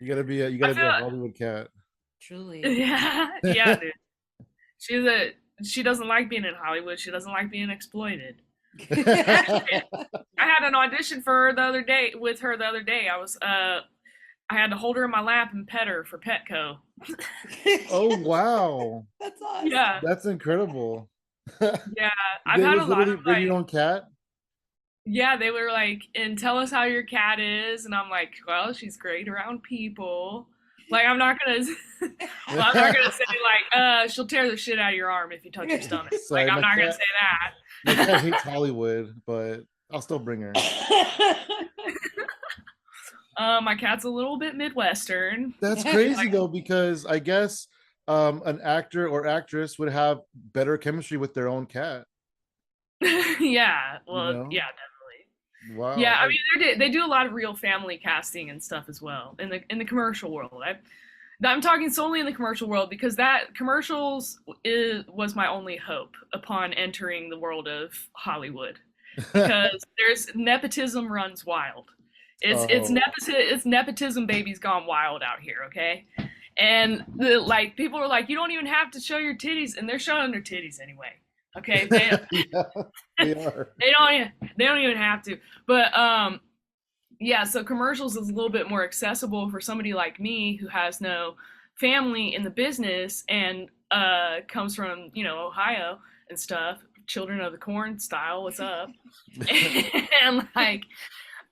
You I gotta be feel a Hollywood cat. Truly. yeah, yeah, dude. She's a she doesn't like being in Hollywood. She doesn't like being exploited. Actually, I had an audition for her the other day with her the other day. I had to hold her in my lap and pet her for Petco. Oh wow, That's awesome. Yeah, that's incredible. yeah. I've It had a was lot literally of bring your own cat. yeah, they were like, and tell us how your cat is, and I'm like, well, she's great around people. Like I'm not gonna, well, I'm not gonna say like, she'll tear the shit out of your arm if you touch her stomach. Like Sorry, I'm not gonna say my cat that. hates Hollywood, but I'll still bring her. My cat's a little bit Midwestern. That's She crazy like, though, because I guess an actor or actress would have better chemistry with their own cat. yeah, You well, know? yeah, definitely. Wow. Yeah, I mean they do a lot of real family casting and stuff as well in the commercial world. I'm talking solely in the commercial world because that was my only hope upon entering the world of Hollywood because there's nepotism runs wild. Oh, It's nepotism babies gone wild out here, okay? And like people are like, you don't even have to show your titties, and they're showing their titties anyway. Okay, yeah, they are. they don't even have to. But yeah, so commercials is a little bit more accessible for somebody like me who has no family in the business and comes from, Ohio and stuff, children of the corn style, what's up? And like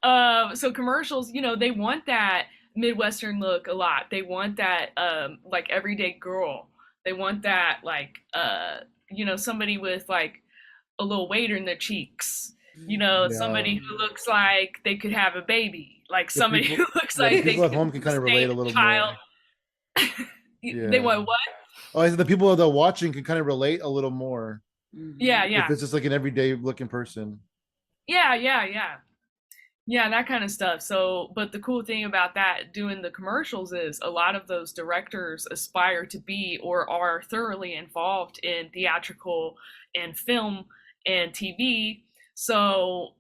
so commercials, they want that Midwestern look a lot. They want that like everyday girl. They want that like somebody with like a little weight in their cheeks. Yeah. Somebody who looks like they could have a baby. Like The somebody people who looks yeah, the like they people at could home can kind of relate sustain a a little child. more. They Yeah. want what? Oh, I said the people that are watching can kind of relate a little more Yeah, Mhm. if yeah. it's just like an everyday looking person. Yeah, yeah, yeah. Yeah, that kind of stuff. So, but the cool thing about that doing the commercials is a lot of those directors aspire to be or are thoroughly involved in theatrical and film and TV. So,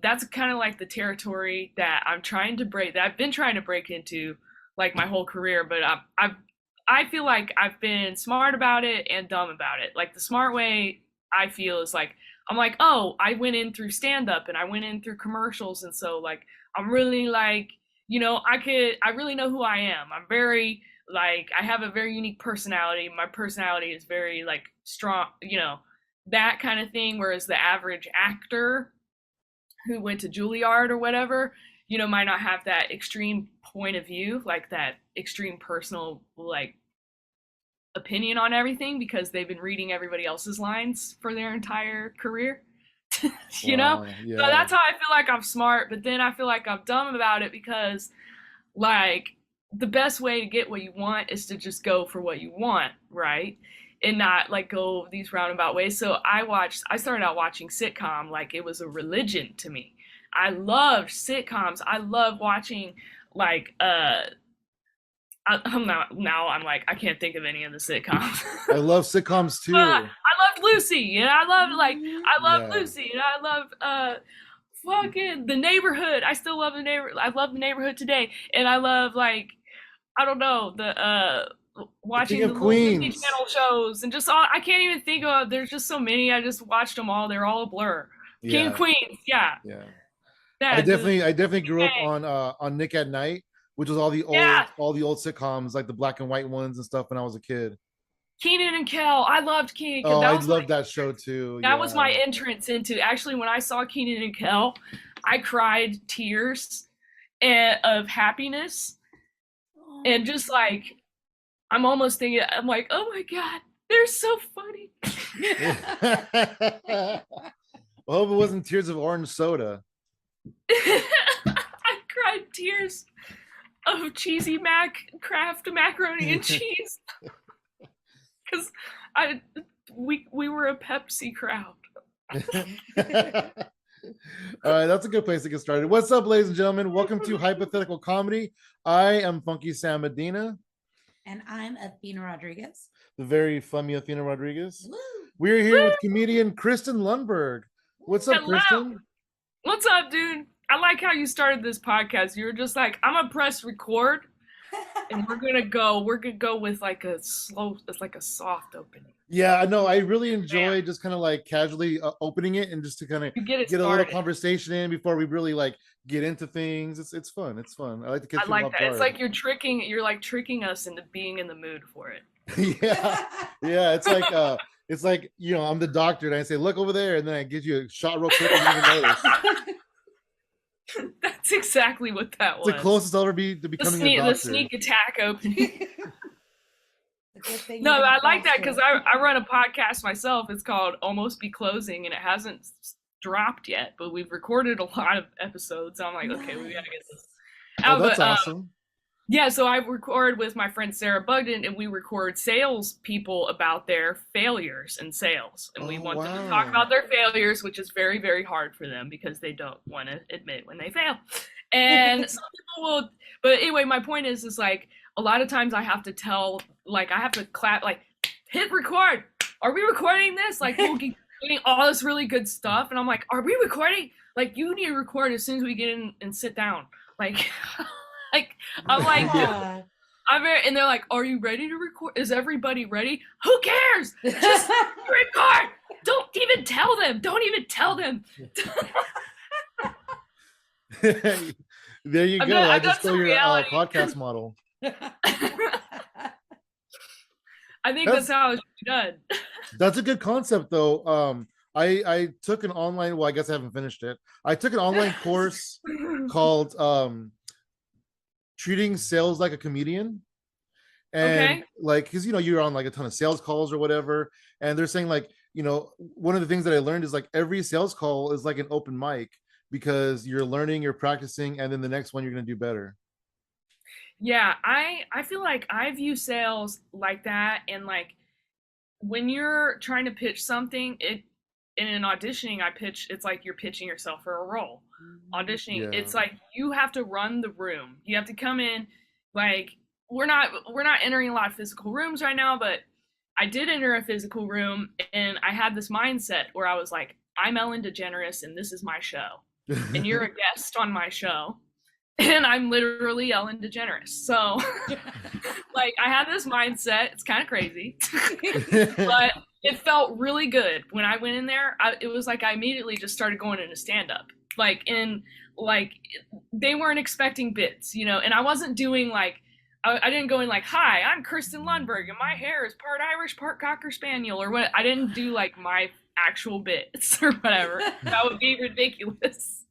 that's kind of like the territory that I've been trying to break into like my whole career, but I feel like I've been smart about it and dumb about it. Like the smart way I feel is like I'm like, oh, I went in through stand up and I went in through commercials. And so, like, I'm really like, I really know who I am. I'm very, like, I have a very unique personality. My personality is very, like, strong, that kind of thing. Whereas the average actor who went to Juilliard or whatever, might not have that extreme point of view, like that extreme personal, like, opinion on everything because they've been reading everybody else's lines for their entire career. you know? Wow. So Yeah. that's how I feel like I'm smart, but then I feel like I'm dumb about it because like the best way to get what you want is to just go for what you want, right? And not like go these roundabout ways. So I started out watching sitcom like it was a religion to me. I loved sitcoms. I love watching like I'm not now. I'm like I can't think of any of the sitcoms. I love sitcoms I too. loved Lucy, and Mhm. I love Yeah. Lucy, and I love fucking the neighborhood. I still love the neighbor. I love the neighborhood today, and I love like I don't know the The King watching the of little Disney Queens. Channel shows and just all. I can't even think of. There's just so many. I just watched them all. They're all a blur. King of Yeah. Queens, yeah, Yeah. that the I definitely grew up hey, on Nick at Night, which was yeah. all the old sitcoms, like the black and white ones and stuff when I was a kid. Keenan and Kel. I loved Keenan and Kel. Oh, I love that show too. That was my Yeah. entrance into actually when I saw Keenan and Kel, I cried tears of happiness and Oh. just like I'm almost thinking I'm like, oh my god, they're so funny. I hope it wasn't tears of orange soda. I cried tears of cheesy mac craft macaroni and cheese because I we were a Pepsi crowd. All right, that's a good place to get started. What's up, ladies and gentlemen? Welcome to Hypothetical Comedy. I am Funky Sam Medina, And I'm Athena Rodriguez. the very funny Athena Rodriguez. Woo! We're here with comedian Kristen Lundberg. What's up, Hello, Kristen? what's up, dude? I like how you started this podcast. You were just like, I'm gonna press record and we're gonna go with like a slow, it's like a soft opening. Yeah, I know. I really Bam. enjoy just kind of like casually opening it and just to kind of You get it get a little started. conversation in before we really like get into things. It's fun. It's fun. I like to catch I people like off that. It's guard. like you're like tricking us into being in the mood for it. Yeah, yeah. It's like I'm the doctor and I say look over there and then I give you a shot real quick and you even notice. That's exactly what that It's was. the closest I'll ever be to becoming a doctor. The sneak attack opening. No, No, I like that because I run a podcast myself. It's called Almost Be Closing, and it hasn't dropped yet, but we've recorded a lot of episodes. So I'm like, okay, we gotta get this out. Oh, that's but, awesome. Yeah, so I record with my friend Sarah Bugden, and we record sales people about their failures in sales. And we want them to talk about their failures, which is very, very hard for them because they don't want to admit when they fail. And some people will, but anyway, my point is like a lot of times I have to tell, like I have to clap, like hit record. Are we recording this? Like we'll get getting all this really good stuff, and I'm like, are we recording? Like you need to record as soon as we get in and sit down. Like. Like I'm like, Yeah. and they're like, "Are you ready to record? Is everybody ready? Who cares? Just record. Don't even tell them. Don't even tell them." There you go. I just stole your podcast model. I think that's how it should be done. That's a good concept, though. I took an online. Well, I guess I haven't finished it. I took an online course called Treating Sales Like a Comedian. And like, because you're on like a ton of sales calls or whatever, and they're saying like, one of the things that I learned is like every sales call is like an open mic because you're learning, you're practicing, and then the next one you're going to do better. Yeah, I feel like I view sales like that, and like when you're trying to pitch something, in an auditioning, it's like you're pitching yourself for a role. Auditioning, it's like you have to run the room. You have to come in, like we're not entering a lot of physical rooms right now, but I did enter a physical room, and I had this mindset where I was like, I'm Ellen DeGeneres, and this is my show, and you're a guest on my show, and I'm literally Ellen DeGeneres. So, like, I had this mindset. It's kind of crazy, but it felt really good when I went in there. It was like I immediately just started going into stand-up. Like they weren't expecting bits, and I wasn't doing like, I didn't go in like, hi, I'm Kristen Lundberg, and my hair is part Irish, part Cocker Spaniel, or what. I didn't do like my actual bits or whatever. That would be ridiculous.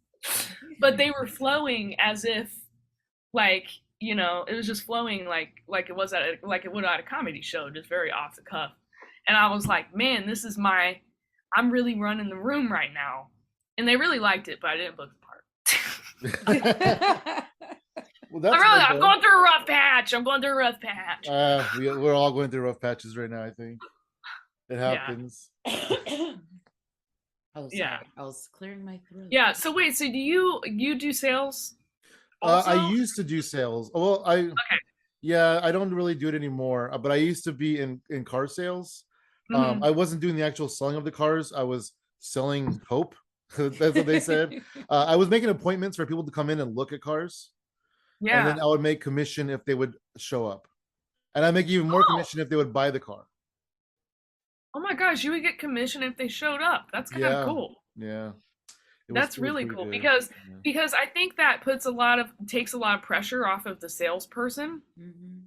But they were flowing as if, like, it was just flowing like it was like it would at a comedy show, just very off the cuff. And I was like, man, I'm really running the room right now. And they really liked it, but I didn't book the part. Well, I'm going through a rough patch. We're all going through rough patches right now, I think. It happens. I was clearing my throat. Yeah, so wait, so do you do sales also? I used to do sales. Well, yeah, I don't really do it anymore, but I used to be in car sales. I wasn't doing the actual selling of the cars. I was selling hope. That's what they said. I was making appointments for people to come in and look at cars. Yeah. And then I would make commission if they would show up. And I make even more commission if they would buy the car. Oh my gosh, you would get commission if they showed up. That's kind of cool. Yeah. That's really cool because I think that takes a lot of pressure off of the salesperson.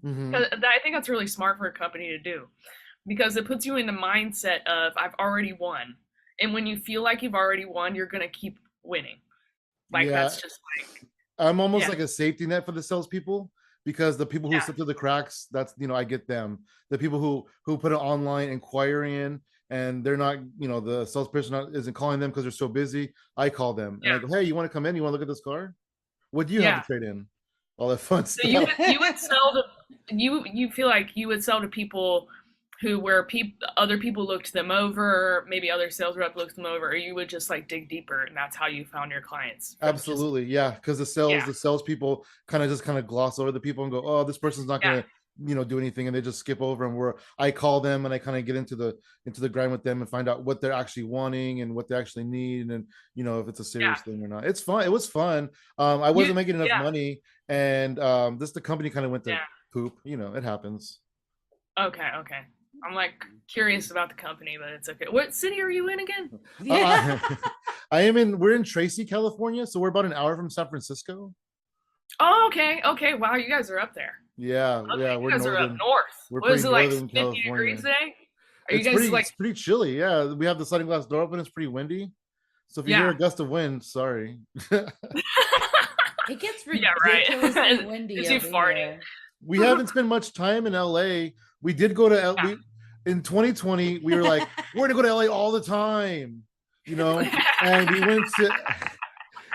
Mm-hmm. I think that's really smart for a company to do because it puts you in the mindset of I've already won. And when you feel like you've already won, you're going to keep winning. Like that's just like I'm almost like a safety net for the salespeople because the people who slip through the cracks, that's I get them. The people who put an online inquiry in and they're not, the salesperson isn't calling them because they're so busy. I call them and I go, hey, you want to come in? You want to look at this car? What do you have to trade in? All that fun stuff. So you would sell to you feel like you would sell to people where other people looked them over, maybe other sales rep looked them over, or you would just like dig deeper, and that's how you found your clients. Absolutely, because the salespeople kind of gloss over the people and go, oh, this person's not gonna do anything, and they just skip over. And I call them and I kind of get into the grind with them and find out what they're actually wanting and what they actually need, and if it's a serious thing or not. It's fun. It was fun. I wasn't making enough money, and the company kind of went to poop. You know, it happens. Okay, okay. I'm like curious about the company, but it's okay. What city are you in again? I am in. We're in Tracy, California, so we're about an hour from San Francisco. Oh, okay, okay. Wow, you guys are up there. Yeah, Okay, yeah, you we're guys are up northern. north. We're What is pretty it like northern 50 degrees California. today? Are you guys like It's pretty chilly. Yeah, we have the sliding glass door open. It's pretty windy. So if you hear yeah. a gust of wind, sorry. It gets Yeah, right. ridiculously windy Is he over farting? here. We haven't spent much time in LA. We did go to Yeah. in 2020. We were like, we're gonna go to LA all the time, and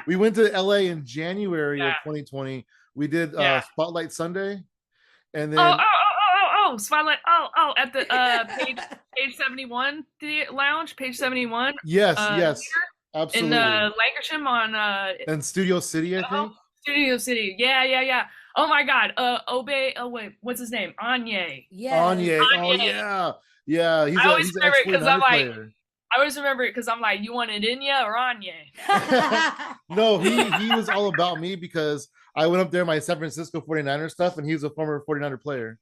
we went to LA in January Yeah. of 2020. We did Yeah. Spotlight Sunday, and Oh, then Spotlight. At the page 71 the lounge, page 71. yes, yes, In absolutely. Lankershim on And Studio City, I oh, think. Studio City. Yeah, yeah, yeah. Oh my God. Obey. Oh wait, what's his name? Anye. Yes. Anye. Oh Anye. yeah, yeah. I always He's an remember ex it because I'm 49er like, player. I always remember it because I'm like, you want it Inya or Anye? No, he was all about me because I went up there my San Francisco 49er stuff, and he was a former 49er player.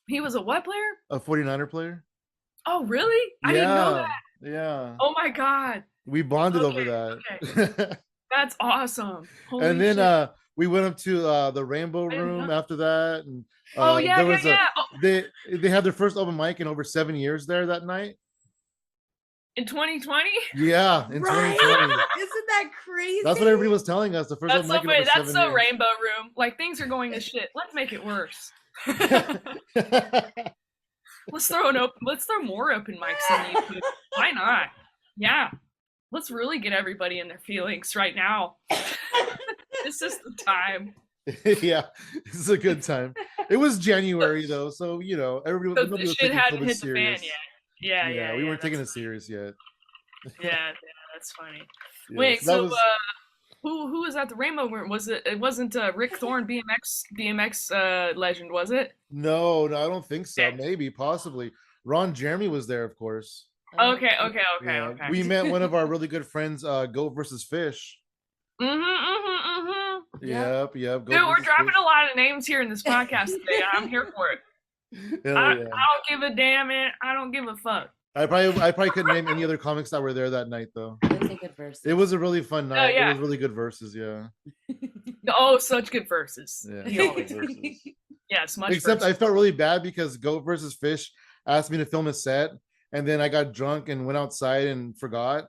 He was a what player? A 49er player. Oh, really? I didn't know that. Yeah. Oh my God. We bonded over Okay. that. That's awesome. Holy And then shit. we went up to the Rainbow Room after that, and Oh yeah, there yeah, was yeah. Oh, they had their first open mic in over 7 years there that night. in 2020? Yeah, in Right? 2020. Isn't that crazy? That's what everybody was telling us. The first That's open so mic in funny. over That's 7 so years. Rainbow Room. Like things are going to shit. Let's make it worse. Let's throw more open mics in YouTube. Why not? Yeah. Let's really get everybody in their feelings right now. This is the time. Yeah, this is a good time. It was January though, so everybody So the shit hadn't hit the fan yet. Yeah, yeah, we yeah, weren't taking it that's funny. serious yet. Yeah, that's funny. Yeah, Wait, so that so was who was at the Rainbow Room? Was it? It wasn't Rick Thorne, BMX legend, was it? no, I don't think so. Okay. Maybe, possibly. Ron Jeremy was there, of course. Okay, okay, okay, Yeah, okay. we met one of our really good friends, Goat versus Fish. Yep. Dude, Goat we're versus dropping Fish. a lot of names here in this podcast today. I'm here for it. Hell I yeah. don't give a damn, man. I don't give a fuck. I probably couldn't name any other comics that were there that night though. It was a good verse. It was a really fun night. yeah. It was really good verses, yeah. Oh, such good verses. Yeah. He always- Verses. Yes, much. Except verses. I felt really bad because Goat versus Fish asked me to film a set, and then I got drunk and went outside and forgot.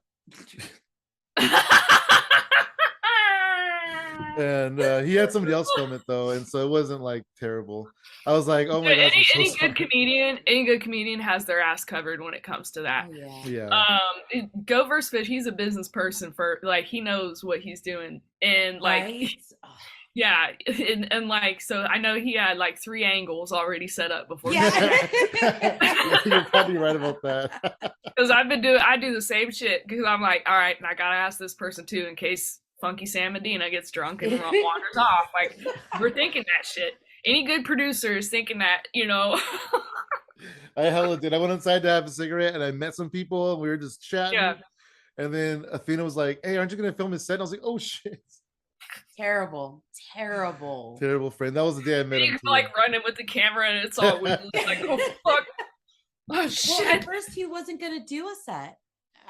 And he had somebody else film it though, and so it wasn't like terrible. I was like, oh my gosh, Any good comedian has their ass covered when it comes to that. Oh, yeah. Go versus Fish. He's a business person for like he knows what he's doing, and like right? yeah, and like so I know he had like 3 angles already set up before. Yeah. You're probably right about that. Because I do the same shit because I'm like, all right, and I gotta ask this person too in case Funky Sam Medina gets drunk and wanders off. Like we're thinking that shit. Any good producer is thinking that, I hella did. I went inside to have a cigarette, and I met some people, and we were just chatting. Yeah. And then Athena was like, "Hey, aren't you gonna film his set?" And I was like, "Oh shit!" Terrible. Terrible friend. That was the day I met him. He's like running with the camera, and it's all weird. It's like, oh fuck. Oh shit. Well, at first he wasn't gonna do a set.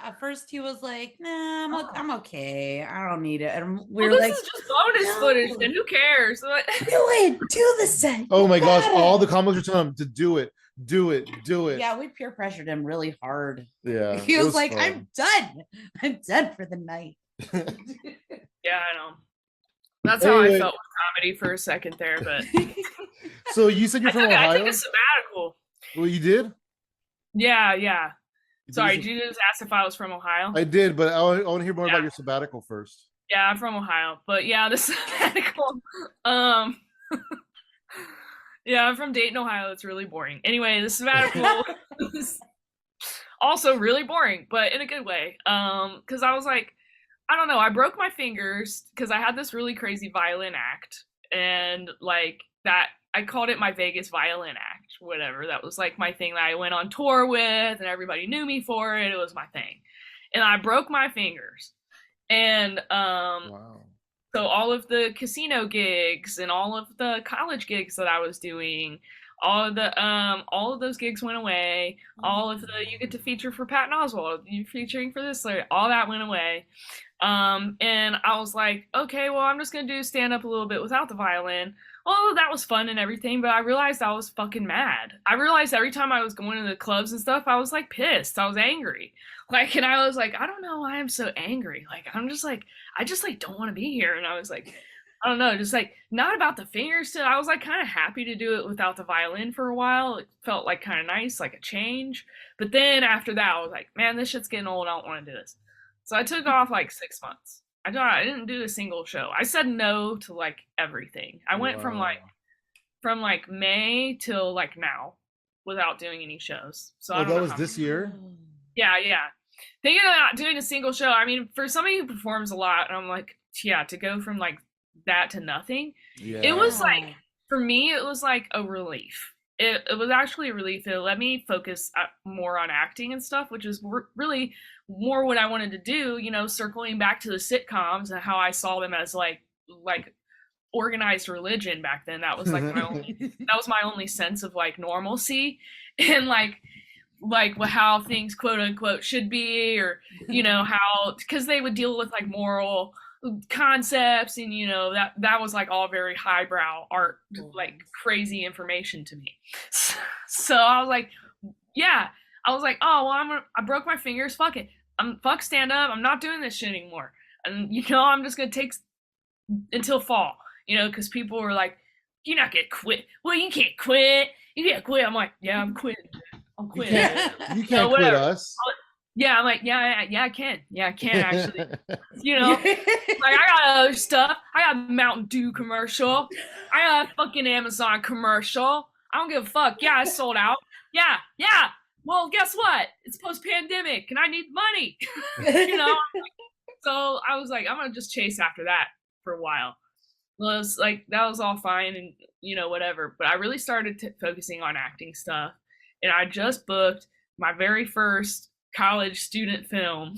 At first he was like, "Nah, I'm okay. I don't need it." And we were like, "This is just bonus footage. Then who cares?" "Do it. Do the set. Oh my gosh! All the comics were telling him to do it. Yeah, we peer pressured him really hard. Yeah, he was like, fun. I'm done for the night." Yeah, I know. That's how I felt with comedy for a second there, but So you said you're from Ohio? I took a sabbatical. Well, you did? Yeah. Sorry, did you just ask if I was from Ohio? I did, but I want to hear more about your sabbatical first. Yeah, I'm from Ohio, but yeah, the sabbatical. Yeah, I'm from Dayton, Ohio. It's really boring. Anyway, the sabbatical is also really boring, but in a good way. Because I was like, I don't know, I broke my fingers because I had this really crazy violin act, and like that, I called it my Vegas violin act. Whatever, that was like my thing that I went on tour with, and everybody knew me for it. It was my thing, and I broke my fingers, and Wow. So all of the casino gigs and all of the college gigs that I was doing, all of those gigs went away. All of the you get to feature for Patton Oswalt, you featuring for this, like, all that went away. And I was like, okay, well, I'm just gonna do stand up a little bit without the violin. Well, that was fun and everything, but I realized I was fucking mad. I realized every time I was going to the clubs and stuff, I was like pissed. I was angry. Like, and I was like, I don't know why I'm so angry. Like, I'm just like, I just like don't want to be here. And I was like, I don't know, just like not about the fingers. I was like kind of happy to do it without the violin for a while. It felt like kind of nice, like a change. But then after that, I was like, man, this shit's getting old. I don't want to do this. So I took off like 6 months. I didn't do a single show. I said no to like everything. I went from like May till like now without doing any shows. So I don't that know was this year. Yeah, yeah. Thinking of not doing a single show. I mean, for somebody who performs a lot, and I'm like, yeah, to go from like that to nothing. Yeah. It was like, for me, it was like a relief. It was actually a relief. It let me focus more on acting and stuff, which is really more what I wanted to do. You know, circling back to the sitcoms and how I saw them as like organized religion back then. That was like that was my only sense of like normalcy and like how things quote unquote should be, or you know how, because they would deal with like moral concepts, and you know that was like all very highbrow art, like crazy information to me. So I was like, yeah, I was like, oh well, I broke my fingers, fuck it, fuck stand up, I'm not doing this shit anymore, and you know I'm just gonna take until fall, you know, because people were like, you're not gonna quit. Well, you can't quit, I'm like, yeah, I'm quitting. I'm quitting. You can't quit us. Yeah, I'm like, yeah, I can. Yeah, I can actually. You know, like I got other stuff. I got Mountain Dew commercial. I got a fucking Amazon commercial. I don't give a fuck. Yeah, I sold out. Yeah. Well, guess what? It's post-pandemic, and I need money. You know, so I was like, I'm gonna just chase after that for a while. Well, it was like that was all fine, and you know whatever. But I really started focusing on acting stuff. And I just booked my very first college student film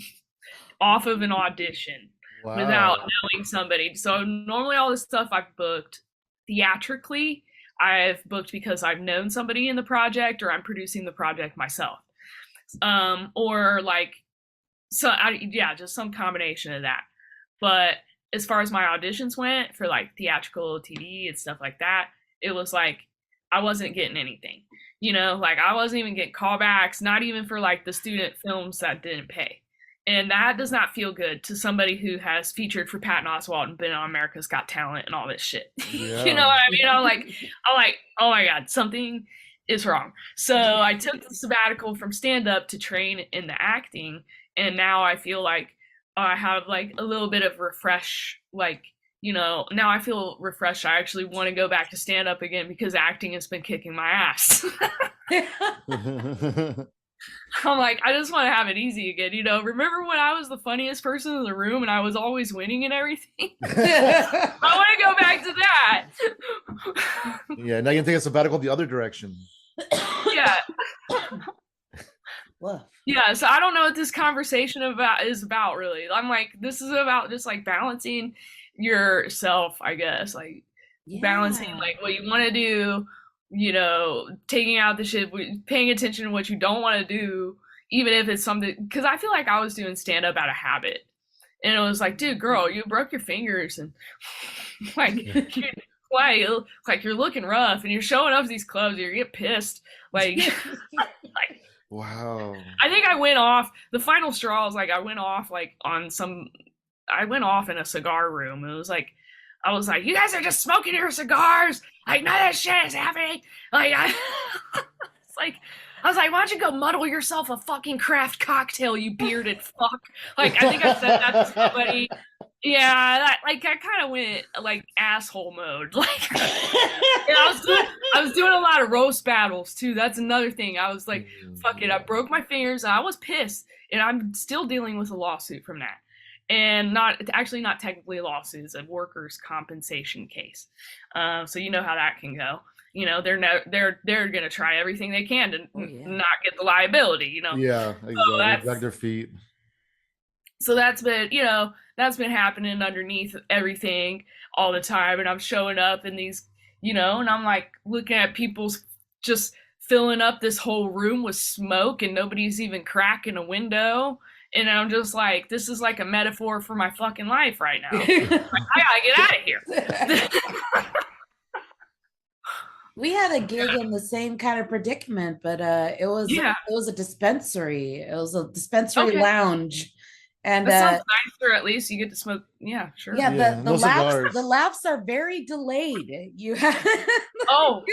off of an audition without knowing somebody. So normally all this stuff I've booked theatrically, I've booked because I've known somebody in the project or I'm producing the project myself. Or like, just some combination of that. But as far as my auditions went for like theatrical TV and stuff like that, it was like I wasn't getting anything. You know, like I wasn't even getting callbacks, not even for like the student films that didn't pay. And that does not feel good to somebody who has featured for Patton Oswalt and been on America's Got Talent and all this shit. Yeah. You know what I mean? I'm like, oh my God, something is wrong. So I took the sabbatical from stand up to train in the acting. And now I feel like I have like a little bit of refresh, like, you know, now I feel refreshed. I actually want to go back to stand up again because acting has been kicking my ass. I'm like, I just want to have it easy again. You know, remember when I was the funniest person in the room and I was always winning and everything? I want to go back to that. Yeah, now you can take a sabbatical the other direction. Yeah. Yeah, so I don't know what this conversation is about really. I'm like, this is about just like balancing yourself, I guess, like balancing like what you want to do, you know, taking out the shit, paying attention to what you don't want to do, even if it's something, because I feel like I was doing stand up out of habit, and it was like, dude, girl, you broke your fingers, and like like you're looking rough, and you're showing up to these clubs, you get pissed, like like wow. I think I went off, the final straw is like I went off in a cigar room. It was like, I was like, you guys are just smoking your cigars. Like, none of that shit is happening. Like, I was like, why don't you go muddle yourself a fucking craft cocktail, you bearded fuck. Like, I think I said that to somebody. Yeah, I kind of went like asshole mode. Like, I was doing a lot of roast battles too. That's another thing. I was like, fuck it. I broke my fingers. I was pissed, and I'm still dealing with a lawsuit from that. And not technically a lawsuit, it's a workers' compensation case. So you know how that can go. You know, they're gonna try everything they can to not get the liability. You know. Yeah, exactly. So drag their feet. So that's been, that's been happening underneath everything all the time. And I'm showing up in these, and I'm like looking at people's just filling up this whole room with smoke and nobody's even cracking a window. And I'm just like, this is like a metaphor for my fucking life right now. Like, I gotta get out of here. We had a gig in the same kind of predicament, but it was a dispensary. It was a dispensary lounge. And that sounds nicer. At least you get to smoke. Yeah, sure. Yeah, the laughs are very delayed. You have oh.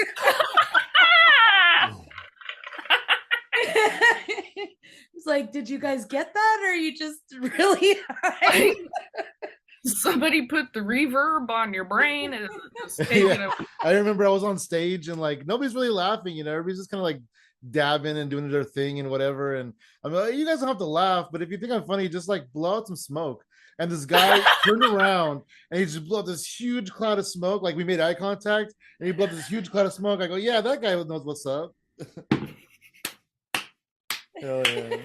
It's like, did you guys get that, or are you just really high? Somebody put the reverb on your brain and just I remember I was on stage and like nobody's really laughing, everybody's just kind of like dabbing and doing their thing and whatever. And I'm like, you guys don't have to laugh, but if you think I'm funny, just like blow out some smoke. And this guy turned around and he just blew out this huge cloud of smoke. Like we made eye contact and he blew out this huge cloud of smoke. I go, yeah, that guy knows what's up. Hell yeah.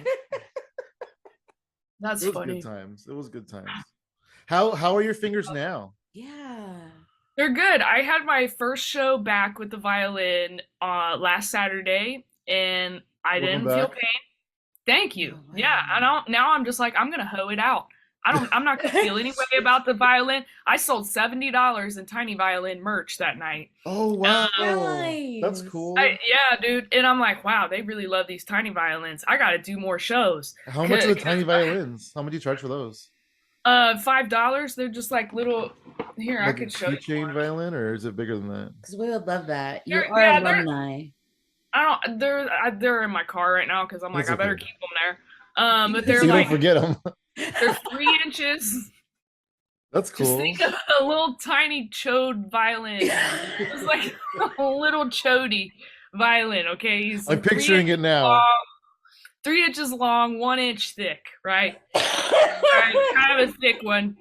That's funny. Good times. It was good times. How are your fingers now? Yeah. They're good. I had my first show back with the violin last Saturday and I didn't feel pain. Thank you. Oh, wow. Yeah. Now I'm just like, I'm gonna hoe it out. I'm not gonna feel any way about the violin. I sold $70 in Tiny Violin merch that night. Oh wow. That's cool. Yeah, dude. And I'm like, wow, they really love these tiny violins. I gotta do more shows. How much are the tiny violins? How much do you charge for those? $5. They're just like little. Here, like I could show you. Keychain violin, or is it bigger than that? Because we would love that. You are alumni. They're in my car right now because I'm like, I better keep them there. But they're so you like, don't forget them. They're 3 inches. That's cool. Just think of a little tiny chode violin. It's like a little chody violin. Okay, I'm picturing it now. Long, 3 inches long, 1 inch thick, right? Right, kind of a thick one,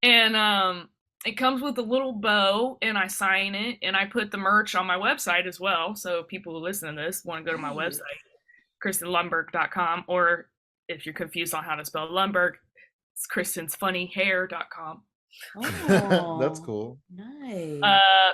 and it comes with a little bow, and I sign it, and I put the merch on my website as well. So people who listen to this want to go to my website, KristenLundberg.com, or if you're confused on how to spell Lundberg, it's Kristen'sFunnyHair.com. Oh, that's cool. Nice.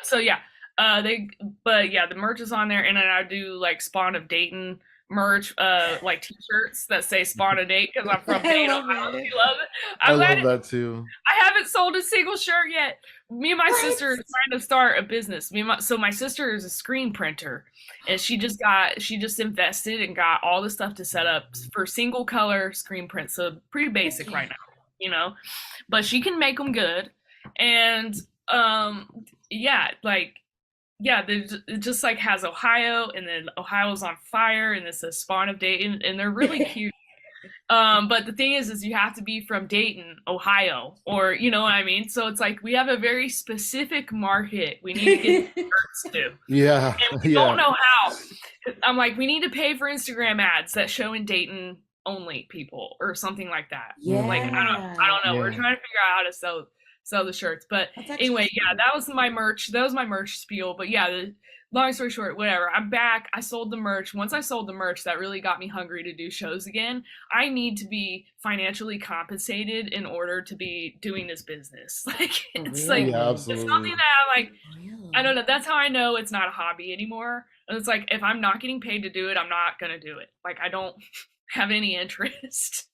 So yeah, the merch is on there, and then I do like Spawn of Dayton merch, like t-shirts that say Spawn of Dayton because I'm from Dayton. I love it. I love that too. I haven't sold a single shirt yet. Me and my sister are trying to start a business. So my sister is a screen printer, and she just invested and got all the stuff to set up for single color screen print. So pretty basic right now, but she can make them good. And it just like has Ohio, and then Ohio's on fire, and it's a Spawn of Dayton, and they're really cute. But the thing is you have to be from Dayton, Ohio, or you know what I mean? So it's like we have a very specific market we need to get shirts to. Yeah. And we don't know how. I'm like, we need to pay for Instagram ads that show in Dayton only people or something like that. Yeah. Like I don't know. Yeah. We're trying to figure out how to sell the shirts. But anyway, that was my merch. That was my merch spiel. But yeah, long story short, whatever. I'm back. I sold the merch. Once I sold the merch, that really got me hungry to do shows again. I need to be financially compensated in order to be doing this business. Like it's like it's something that I'm like, I don't know. That's how I know it's not a hobby anymore. And it's like if I'm not getting paid to do it, I'm not gonna do it. Like I don't have any interest.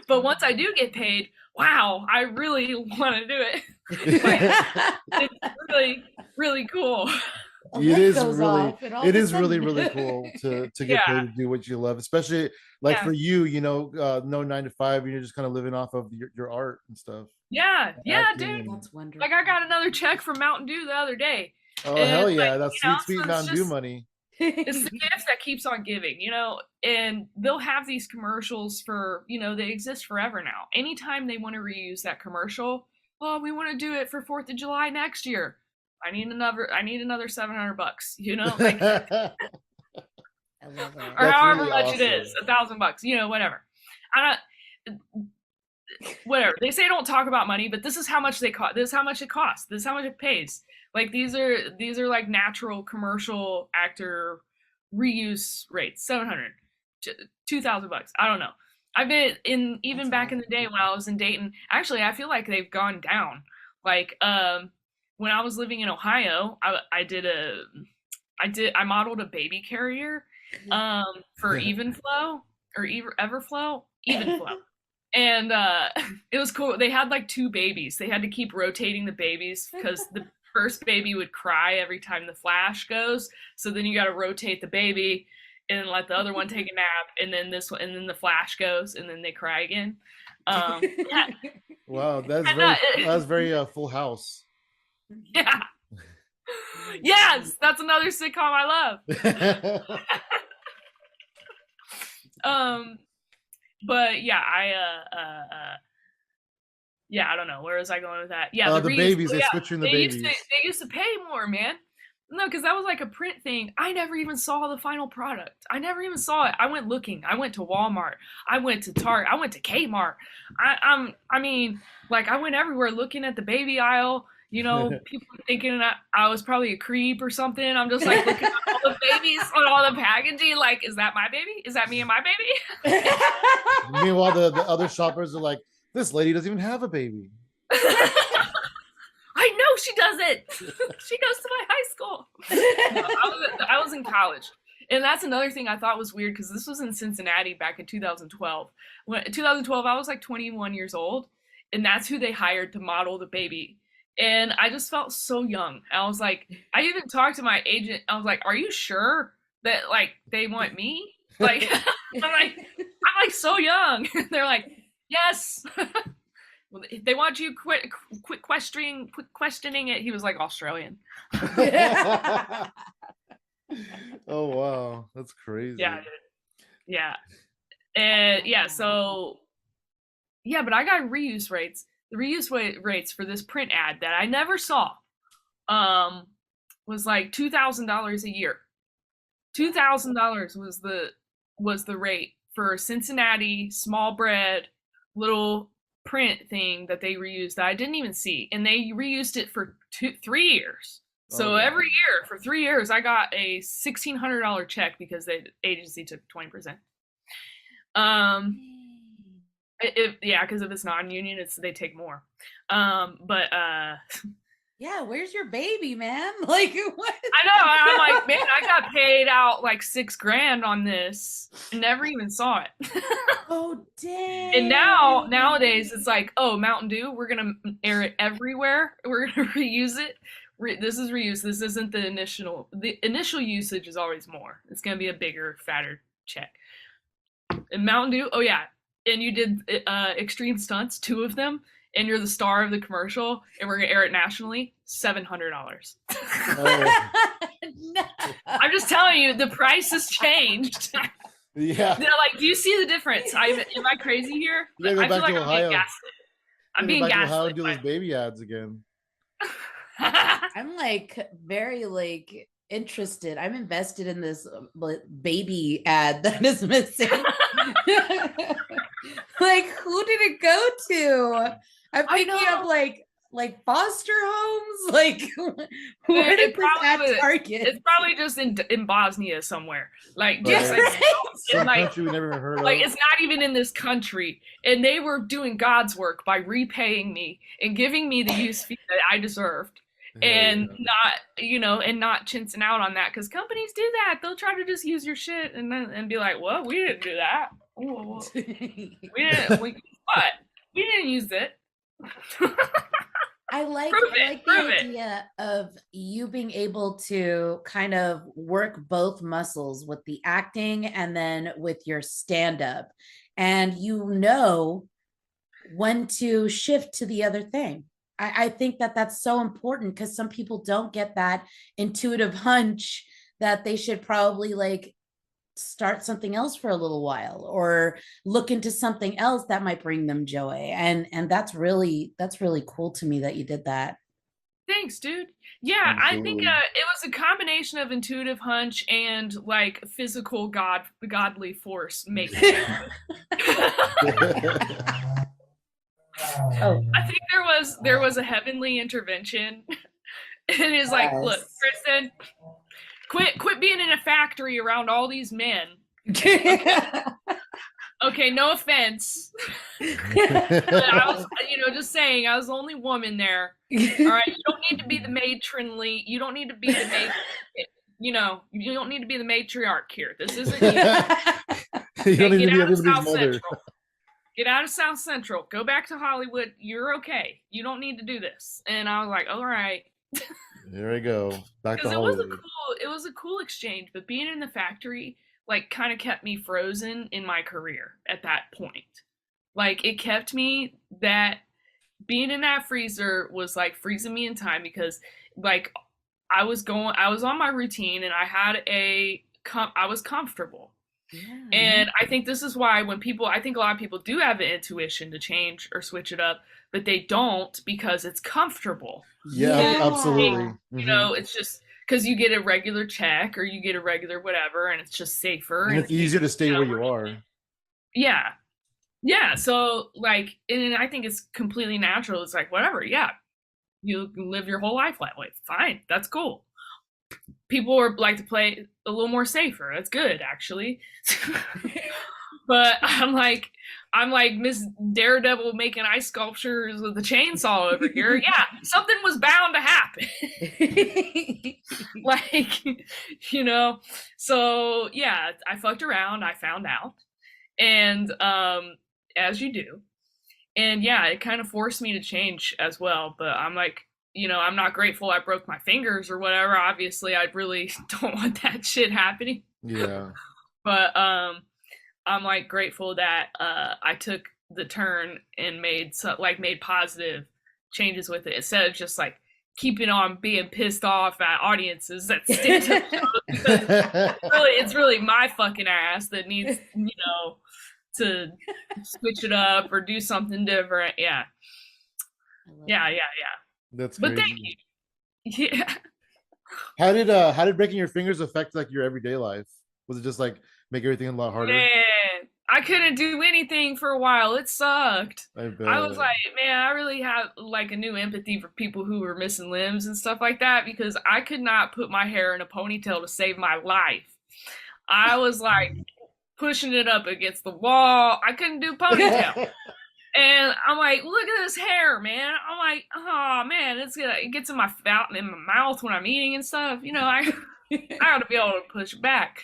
But once I do get paid, wow, I really want to do it. It's really, really cool. It is really, really cool to get paid to do what you love, especially like for you, no 9 to 5, and you're just kind of living off of your art and stuff. Yeah, dude. That's wonderful. Like I got another check from Mountain Dew the other day. Oh, hell yeah, that's sweet Mountain Dew money. It's the gift that keeps on giving, and they'll have these commercials for, they exist forever now. Anytime they want to reuse that commercial, we want to do it for 4th of July next year. I need another $700, like, I love it. Or however much it is, $1,000, whatever. Whatever. They say don't talk about money, but this is how much they cost. This is how much it costs. This is how much it pays. Like these are like natural commercial actor reuse rates. $700, $2,000. I don't know. I've been in even back in the day when I was in Dayton. Actually, I feel like they've gone down. Like when I was living in Ohio, I modeled a baby carrier for Evenflow or Everflow, Evenflow. And it was cool. They had like two babies. They had to keep rotating the babies because the first baby would cry every time the flash goes. So then you got to rotate the baby and let the other one take a nap, and then this one, and then the flash goes, and then they cry again. Yeah. Wow, that's very Full House. Yeah. Yes, that's another sitcom I love. But yeah, yeah, I don't know. Where was I going with that? Yeah, the babies. They switching the babies. They used to pay more, man. No, because that was like a print thing. I never even saw the final product. I never even saw it. I went looking. I went to Walmart. I went to Target. I went to Kmart. I mean, like I went everywhere looking at the baby aisle. You know, people thinking I was probably a creep or something. I'm just like looking at all the babies on all the packaging. Like, is that my baby? Is that me and my baby? Meanwhile, the other shoppers are like, this lady doesn't even have a baby. I know she doesn't. She goes to my high school. No, I was in college. And that's another thing I thought was weird because this was in Cincinnati back in 2012. In 2012, I was like 21 years old. And that's who they hired to model the baby. And I just felt so young. I was like, I even talked to my agent. I was like, are you sure that like they want me? Like, I'm like so young. They're like, yes. They want you quit questioning it. He was like Australian. Oh wow, that's crazy. Yeah, yeah, and yeah. So yeah, but I got reuse rates. The reuse rates for this print ad that I never saw, was like $2,000 a year. $2,000 was the rate for Cincinnati small bread little print thing that they reused that I didn't even see, and they reused it for 3 years. So every year for 3 years, I got a $1,600 check because the agency took 20%. Yeah, because if it's non-union, they take more. But yeah, where's your baby, man? Like what? I know. I'm like, man, I got paid out like $6,000 on this and never even saw it. Oh dang! And nowadays it's like, oh, Mountain Dew, we're gonna air it everywhere. We're gonna reuse it. This is reuse. This isn't the initial. The initial usage is always more. It's gonna be a bigger, fatter check. And Mountain Dew, oh yeah, and you did extreme stunts, 2 of them, and you're the star of the commercial, and we're gonna air it nationally. $700. Oh. No. I'm just telling you, the price has changed. Yeah. They're like, do you see the difference? Am I crazy here? You gotta go back to Ohio. I'm being gaslit. Ohio and do those baby ads again. I'm like very like interested. I'm invested in this baby ad that is missing. Like, who did it go to? I'm thinking of like foster homes. Like, where did this ad target? It's probably just in Bosnia somewhere. Like, just some country we never heard of. Like, it's not even in this country, and they were doing God's work by repaying me and giving me the use fee that I deserved. And not chincing out on that, because companies do that. They'll try to just use your shit and be like, well, we didn't do that. We didn't use it. I like the idea of you being able to kind of work both muscles with the acting and then with your stand-up, and when to shift to the other thing. I think that's so important, because some people don't get that intuitive hunch that they should probably like start something else for a little while or look into something else that might bring them joy. And that's really cool to me that you did that. Thanks, dude. Yeah, absolutely. I think it was a combination of intuitive hunch and like physical godly force making it. Oh, I think there was a heavenly intervention. It is like, look, Kristen, quit being in a factory around all these men. Okay, no offense. I was, just saying, I was the only woman there. All right, you don't need to be the matronly. You don't need to be the you don't need to be the matriarch here. This isn't you. You don't Okay, need to get be out of everybody's South mother. Central. Get out of South Central. Go back to Hollywood. You're okay. You don't need to do this. And I was like, all right. There we go. Back to Because Hollywood. it was a cool exchange, but being in the factory like kind of kept me frozen in my career at that point. Like it kept me that being in that freezer was like freezing me in time because like I was on my routine and I was comfortable. Yeah. And I think this is why I think a lot of people do have the intuition to change or switch it up, but they don't because it's comfortable. Yeah, absolutely. It's just because you get a regular check or you get a regular whatever, and it's just safer. And it's easier to stay where you are. Yeah. Yeah. So, like, and I think it's completely natural. It's like, whatever. Yeah. You can live your whole life that way. Fine. That's cool. People are like to play a little more safer. That's good, actually. But I'm like Miss Daredevil making ice sculptures with a chainsaw over here. Yeah, something was bound to happen. So yeah, I fucked around. I found out, and as you do, and yeah, it kind of forced me to change as well. But I'm like, I'm not grateful I broke my fingers or whatever. Obviously, I really don't want that shit happening. Yeah. But I'm like grateful that I took the turn and made positive changes with it instead of just like keeping on being pissed off at audiences that stand up. It's really my fucking ass that needs, to switch it up or do something different. Yeah. Yeah. That's but crazy. thank you. Yeah. How did breaking your fingers affect like your everyday life? Was it just like make everything a lot harder? Man, I couldn't do anything for a while. It sucked. I bet. I was like, man, I really have like a new empathy for people who were missing limbs and stuff like that because I could not put my hair in a ponytail to save my life. I was like pushing it up against the wall. I couldn't do ponytail. And I'm like, look at this hair, man. I'm like, oh man, it gets in my mouth when I'm eating and stuff. I ought to be able to push back.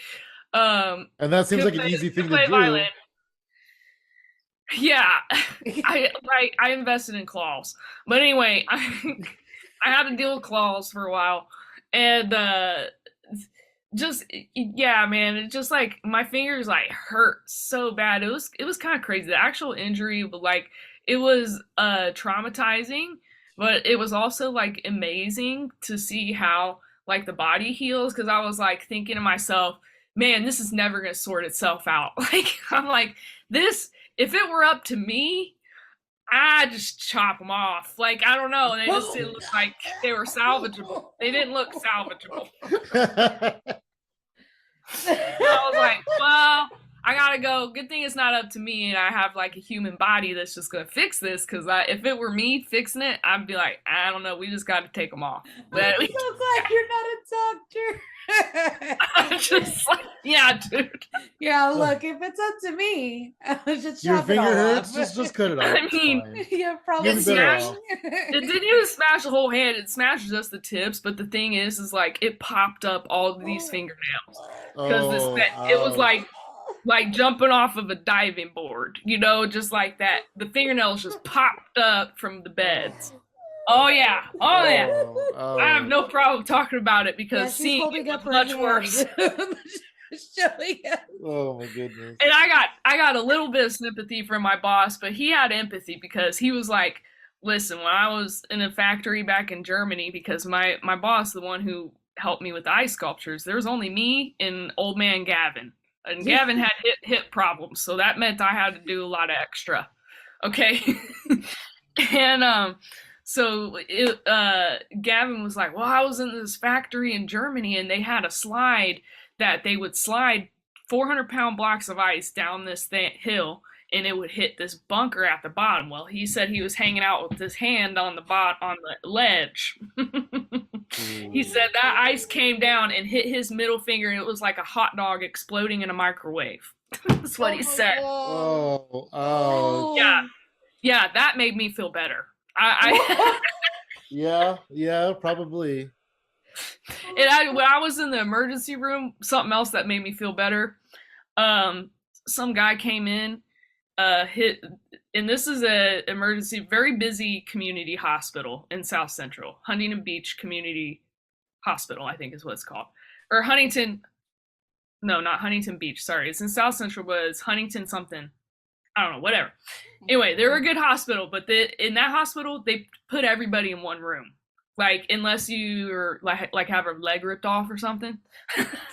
And that seems like an easy thing to do. Violin. Yeah, I invested in claws, but anyway, I had to deal with claws for a while, and man, it just like my fingers like hurt so bad. It was kind of crazy. The actual injury, but like it was traumatizing, but it was also like amazing to see how like the body heals because I was like thinking to myself, man, this is never gonna sort itself out. Like I'm like this. If it were up to me, I just chop them off. Like I don't know. They just didn't look like they were salvageable. They didn't look salvageable. So I was like, well, I gotta go. Good thing it's not up to me, and I have like a human body that's just gonna fix this. Because if it were me fixing it, I'd be like, I don't know. We just got to take them off. But I'm so glad you're not a doctor. I'm just like, yeah, dude. Yeah, look, if it's up to me, I'll just your chop finger it all hurts. off. Just cut it off. I mean, yeah, probably. It didn't even smash the whole hand. It smashed just the tips. But the thing is like it popped up all of these fingernails because it was like jumping off of a diving board, just like that. The fingernails just popped up from the beds. Oh yeah. I have no problem talking about it because seeing it was much worse. Oh my goodness. And I got a little bit of sympathy from my boss, but he had empathy because he was like, listen, when I was in a factory back in Germany, because my boss, the one who helped me with the ice sculptures, there was only me and old man Gavin. And Gavin had hip problems, so that meant I had to do a lot of extra. Okay. And so Gavin was like, well, I was in this factory in Germany and they had a slide that they would slide 400-pound blocks of ice down this hill and it would hit this bunker at the bottom. Well, he said he was hanging out with his hand on the ledge. He said that ice came down and hit his middle finger and it was like a hot dog exploding in a microwave. That's what he said. Yeah, yeah, that made me feel better. I Yeah, probably. when I was in the emergency room, something else that made me feel better. Some guy came in, hit, and this is a emergency, very busy community hospital in South Central, Huntington Beach Community Hospital, I think is what it's called, or Huntington. No, not Huntington Beach. Sorry, it's in South Central, but it's Huntington something. I don't know, whatever. Anyway, they're a good hospital, but in that hospital, they put everybody in one room. Like, unless you are like have a leg ripped off or something,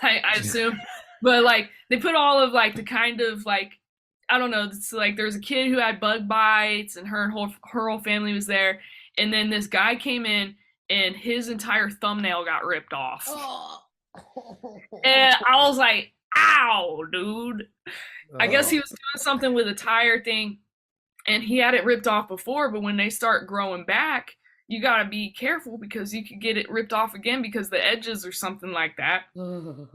I assume. But like, they put all of like the kind of like, I don't know. It's like there was a kid who had bug bites, and her whole family was there, and then this guy came in, and his entire thumbnail got ripped off. And I was like, "Ow, dude!" I guess he was doing something with a tire thing, and he had it ripped off before, but when they start growing back, you gotta be careful because you could get it ripped off again because the edges or something like that.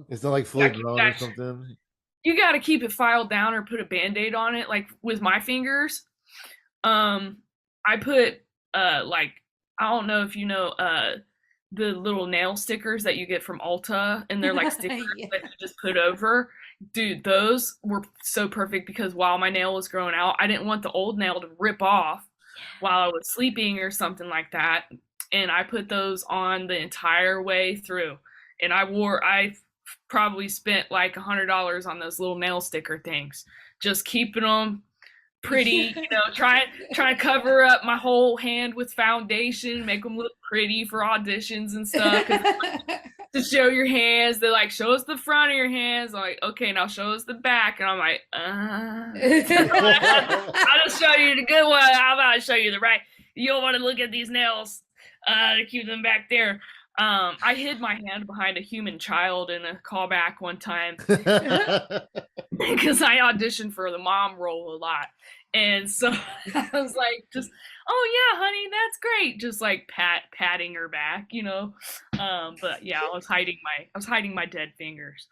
It's not like fully grown or something. You gotta keep it filed down or put a band-aid on it. Like with my fingers, I put like, I don't know if you know the little nail stickers that you get from Ulta, and they're like stickers that you just put over. Dude, those were so perfect because while my nail was growing out, I didn't want the old nail to rip off while I was sleeping or something like that. And I put those on the entire way through. And I probably spent like $100 on those little nail sticker things, just keeping them pretty, trying to cover up my whole hand with foundation, make them look pretty for auditions and stuff. To show your hands, they're like, show us the front of your hands. I'm like, okay, now show us the back. And I'm like, I'll just show you the good one. How about I show you the right? You don't want to look at these nails to keep them back there. I hid my hand behind a human child in a callback one time because I auditioned for the mom role a lot. And so I was like, just, oh yeah, honey, that's great. Just like patting her back, But yeah, I was hiding my dead fingers.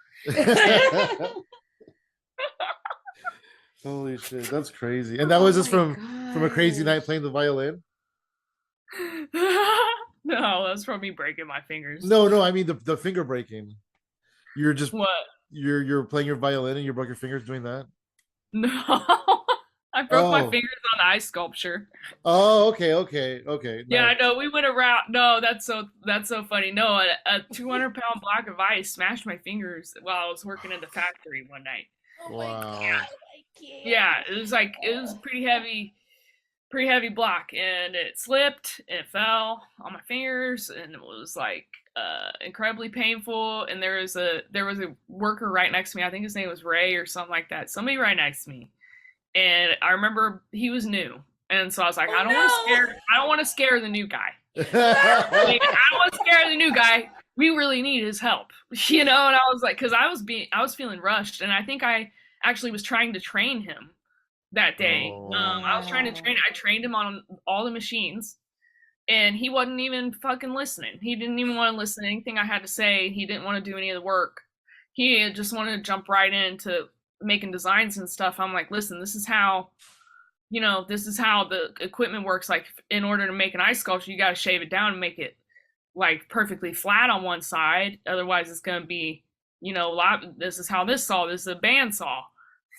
Holy shit, that's crazy. And that was just from a crazy night playing the violin? No, that's from me breaking my fingers. No, I mean the finger breaking. You're just what? You're playing your violin and you broke your fingers doing that? No. I broke my fingers on ice sculpture. Oh, okay. Yeah, nice. No, we went around. No, that's so funny. No, a 200-pound block of ice smashed my fingers while I was working in the factory one night. Wow. Yeah, it was a pretty heavy block, and it slipped and it fell on my fingers, and it was like incredibly painful. And there was a worker right next to me. I think his name was Ray or something like that. Somebody right next to me. And I remember he was new, and so I was like, I don't want to scare the new guy. I don't want to scare the new guy. We really need his help, And I was like, because I was feeling rushed, and I think I actually was trying to train him that day. I trained him on all the machines, and he wasn't even fucking listening. He didn't even want to listen to anything I had to say. He didn't want to do any of the work. He just wanted to jump right into making designs and stuff. I'm like, listen, this is how the equipment works. Like, in order to make an ice sculpture, you got to shave it down and make it like perfectly flat on one side. Otherwise it's going to be, this is how this saw, this is a band saw.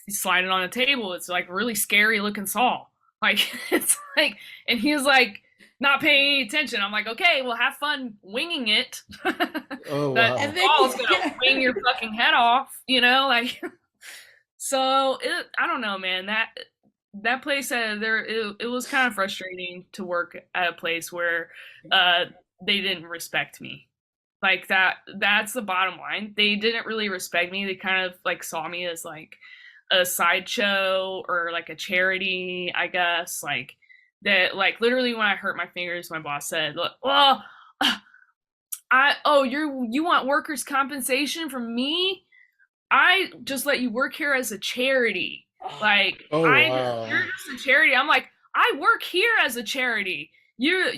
You slide it on a table. It's like a really scary looking saw. Like, it's like, and he was like, not paying any attention. I'm like, okay, well, have fun winging it. Oh, wow. That saw's going to wing your fucking head off, like. So I don't know, man. That place it was kind of frustrating to work at a place where they didn't respect me. Like that's the bottom line. They didn't really respect me. They kind of like saw me as like a sideshow or like a charity, I guess. Like that. Like literally, when I hurt my fingers, my boss said, "Look, well, you want workers' compensation from me? I just let you work here as a charity. Like, you're just a charity." I'm like, I work here as a charity. You're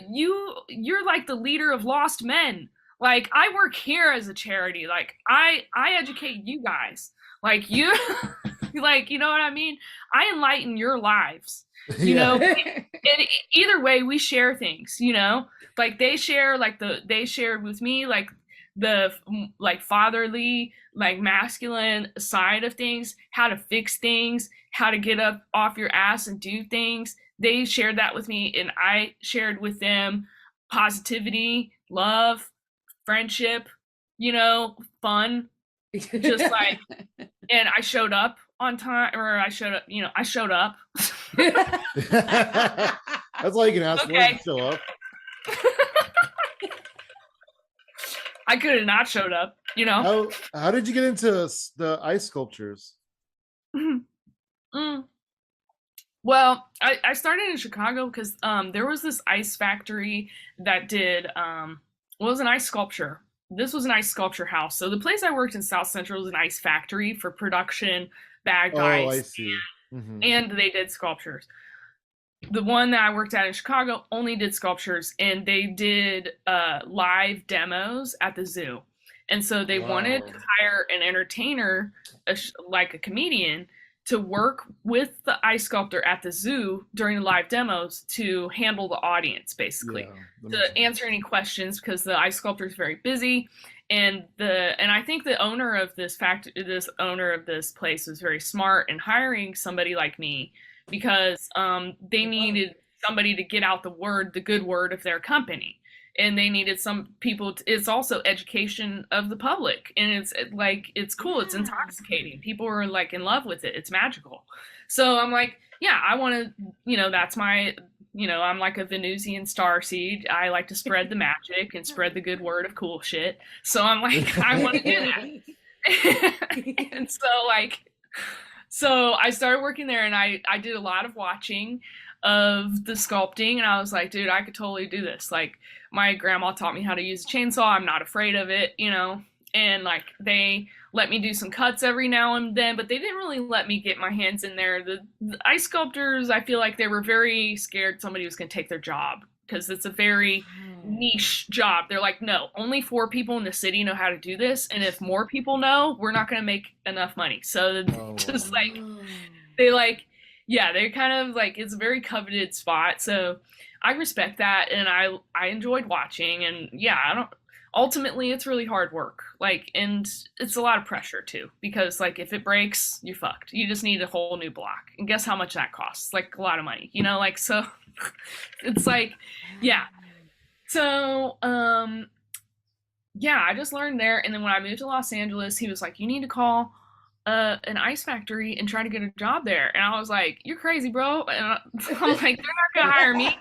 like the leader of lost men. Like, I work here as a charity. Like, I educate you guys. Like, you Like, you know what I mean? I enlighten your lives, you know? And either way, we share things, you know? Like they share, like they shared with me, like the like fatherly, like masculine side of things, how to fix things, how to get up off your ass and do things. They shared that with me, and I shared with them positivity, love, friendship, you know, fun, just like, and I showed up on time, or I showed up, you know, I showed up. That's all you can ask for, show up. I could have not showed up, you know. How did you get into the ice sculptures? Well, I started in Chicago because there was this ice factory that did was an ice sculpture. This was an ice sculpture house. So the place I worked in South Central was an ice factory for production, bagged ice. I see. And they did sculptures. The one that I worked at in Chicago only did sculptures, and they did live demos at the zoo. And so they wanted to hire an entertainer, like a comedian, to work with the ice sculptor at the zoo during the live demos to handle the audience, basically, to answer any questions, because the ice sculptor is very busy. And I think the owner of this place was very smart in hiring somebody like me, because they needed somebody to get out the good word of their company. And they needed some people. It's also education of the public, and it's cool. It's intoxicating. People are like in love with it. It's magical. So I'm like, yeah, I want to, you know, that's my, you know, I'm like a Venusian starseed. I like to spread the magic and spread the good word of cool shit. So I'm like, I want to do that. And so I started working there, and I did a lot of watching of the sculpting, and I was like, dude, I could totally do this. Like, my grandma taught me how to use a chainsaw. I'm not afraid of it, you know? And like, they let me do some cuts every now and then, but they didn't really let me get my hands in there. The ice sculptors, I feel like they were very scared somebody was going to take their job, because it's a very niche job. They're like, no, only 4 people in the city know how to do this, and if more people know, we're not going to make enough money. So just like, they kind of like, it's a very coveted spot. So I respect that, and I enjoyed watching, and ultimately it's really hard work, like, and it's a lot of pressure too, because like, if it breaks, you're fucked. You just need a whole new block, and guess how much that costs? Like, a lot of money, you know, like, so it's like, so I just learned there. And then when I moved to Los Angeles, he was like, you need to call an ice factory and try to get a job there. And I was like, you're crazy, bro. And I'm like, they're not gonna hire me.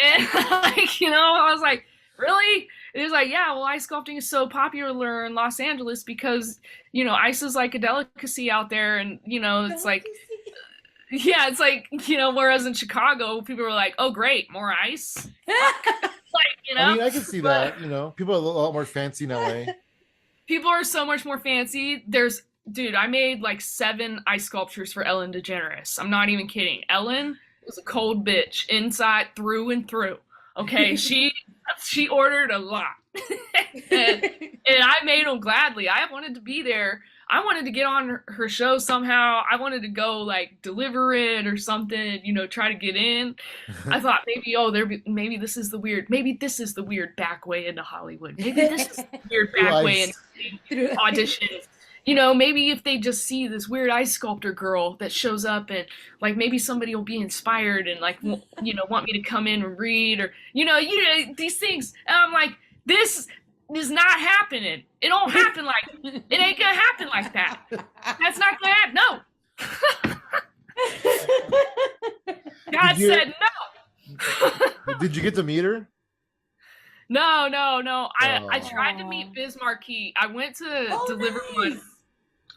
And like, you know, I was like, really? And he was like, yeah, well, ice sculpting is so popular in Los Angeles because, you know, ice is like a delicacy out there. And, you know, it's like, it's like, you know, whereas in Chicago, people were like, oh, great, more ice. Like, you know, I mean, I can see that, you know, people are a lot more fancy in LA. People are so much more fancy. Dude, I made like 7 ice sculptures for Ellen DeGeneres. I'm not even kidding. Ellen was a cold bitch inside through and through. Okay, she ordered a lot, and I made them gladly. I wanted to be there. I wanted to get on her show somehow. I wanted to go like deliver it or something, you know, try to get in. I thought maybe this is the weird back way into Hollywood. Maybe this is the weird back way into auditions. You know, maybe if they just see this weird ice sculptor girl that shows up, and like, maybe somebody will be inspired and like, you know, want me to come in and read, or, you know, these things. And I'm like, this is not happening. It don't happen like, it ain't gonna happen like that. That's not gonna happen. No. God said no. Did you get to meet her? No. I tried to meet Biz Markie. I went to deliver one.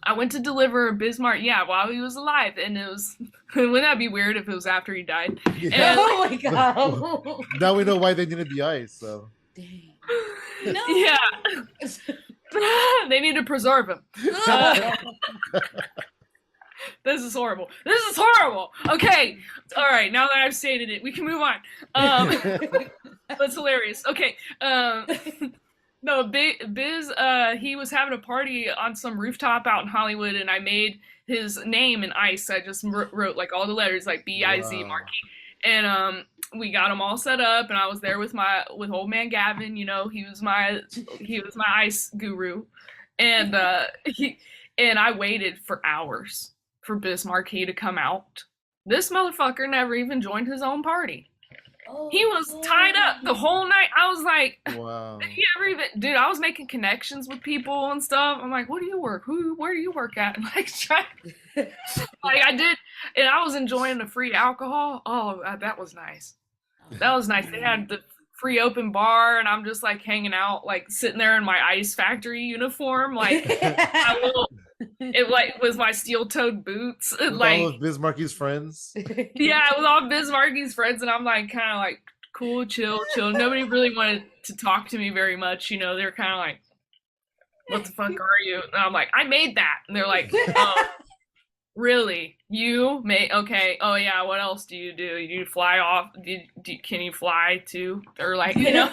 I went to deliver Bismarck, while he was alive, and it was. Wouldn't that be weird if it was after he died? Yeah. And, oh my god! Now we know why they needed the ice. So. Dang. No. Yeah. They need to preserve him. This is horrible. Okay. All right. Now that I've stated it, we can move on. That's hilarious. Okay. No, Biz, he was having a party on some rooftop out in Hollywood, and I made his name in ice. I just wrote like all the letters, like B-I-Z, Wow. Marquis, and we got him all set up, and I was there with old man Gavin. You know, he was my ice guru, and he and I waited for hours for Biz Marquis to come out. This motherfucker never even joined his own party. He was tied up the whole night. I was like, Wow. did he ever even, dude? I was making connections with people and stuff. I'm like, what do you work? Where do you work at? And like, like I did, and I was enjoying the free alcohol. Oh, that was nice. That was nice. They had the free open bar, and I'm just like hanging out, like sitting there in my ice factory uniform, like my little, it like was my steel-toed boots, and, With like all of Bismarck's friends. yeah, with all Bismarck's friends, and I'm like kind of like cool, chill. Nobody really wanted to talk to me very much, you know. They're kind of like, "What the fuck are you?" And I'm like, "I made that," and they're like, "Oh, really? You made? Okay. Oh yeah. What else do? Do you fly off? Can you fly too? Or like, you know?"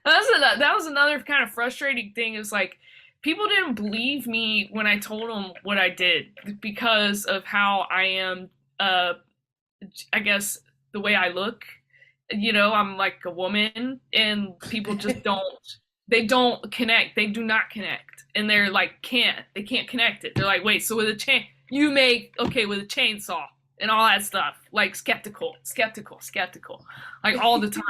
That was another kind of frustrating thing. Is like people didn't believe me when I told them what I did because of how I am. I guess the way I look. You know, I'm like a woman, and people just don't. They don't connect. They do not connect, and they're like They can't connect it. They're like, wait, so with a chain, you make okay with a chainsaw and all that stuff. Like skeptical, like all the time.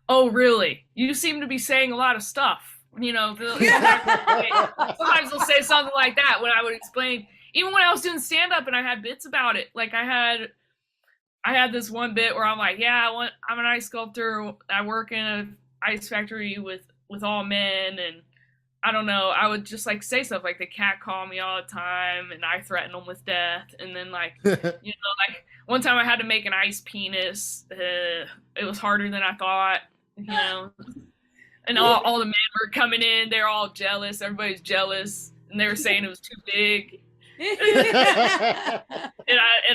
Oh, really? You seem to be saying a lot of stuff. You know, sometimes they'll say something like that when I would explain. Even when I was doing stand up and I had bits about it, like I had this one bit where I'm like, yeah, I'm an ice sculptor. I work in an ice factory with all men, and I don't know. I would just like say stuff like the cat call me all the time, and I threaten them with death. And then like, you know, like one time I had to make an ice penis. It was harder than I thought, you know. And all the men were coming in. They're all jealous. Everybody's jealous, and they were saying it was too big. And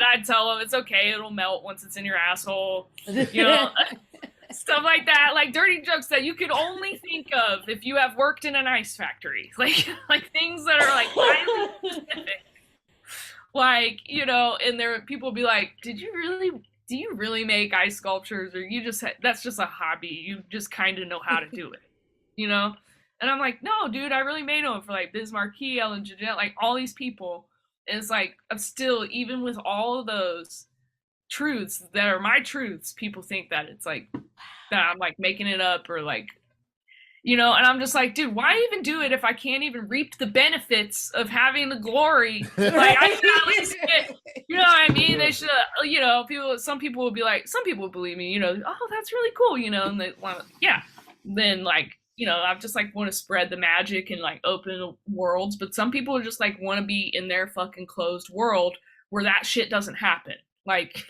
I'd tell them it's okay. It'll melt once it's in your asshole. You know. Stuff like that, like dirty jokes that you could only think of if you have worked in an ice factory, like things that are like highly specific, like you know. And there people will be like, do you really make ice sculptures, or you just that's just a hobby, you just kind of know how to do it, you know? And I'm like, no dude, I really made them for like Biz Marquis, Ellen Jeanette, like all these people. And it's like I'm still, even with all of those truths that are my truths, people think that it's like that I'm like making it up, or like, you know. And I'm just like, dude, why even do it if I can't even reap the benefits of having the glory? Like I should at least get, you know what I mean? They should, you know, some people will be like, some people will believe me, you know, oh that's really cool, you know, and they want to, yeah. Then like, you know, I just like want to spread the magic and like open worlds, but some people are just like want to be in their fucking closed world where that shit doesn't happen. Like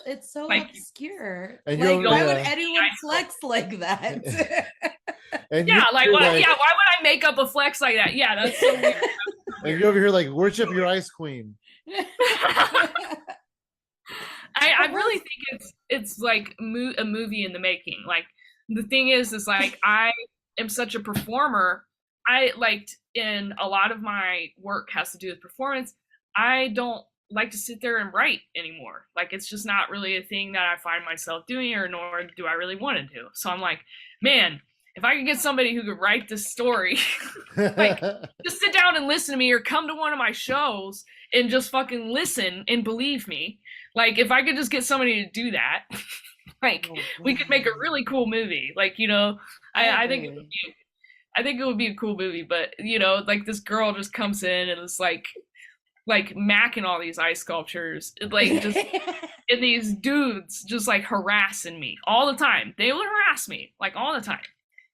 it's so like, obscure. And like, why would yeah. anyone flex like that? And yeah, like why? Like, yeah, why would I make up a flex like that? Yeah, that's so weird. And you're over here like worship your ice queen. I really think it's like a movie in the making. Like the thing is like I am such a performer. I liked, in a lot of my work has to do with performance. I don't like to sit there and write anymore. Like it's just not really a thing that I find myself doing, or nor do I really want to do. So I'm like, man, if I could get somebody who could write this story, like just sit down and listen to me, or come to one of my shows and just fucking listen and believe me. Like if I could just get somebody to do that, like we could make a really cool movie. Like, you know, I think it would be a cool movie. But you know, like this girl just comes in and it's like macking all these ice sculptures, like just and these dudes just like harassing me all the time. They would harass me like all the time,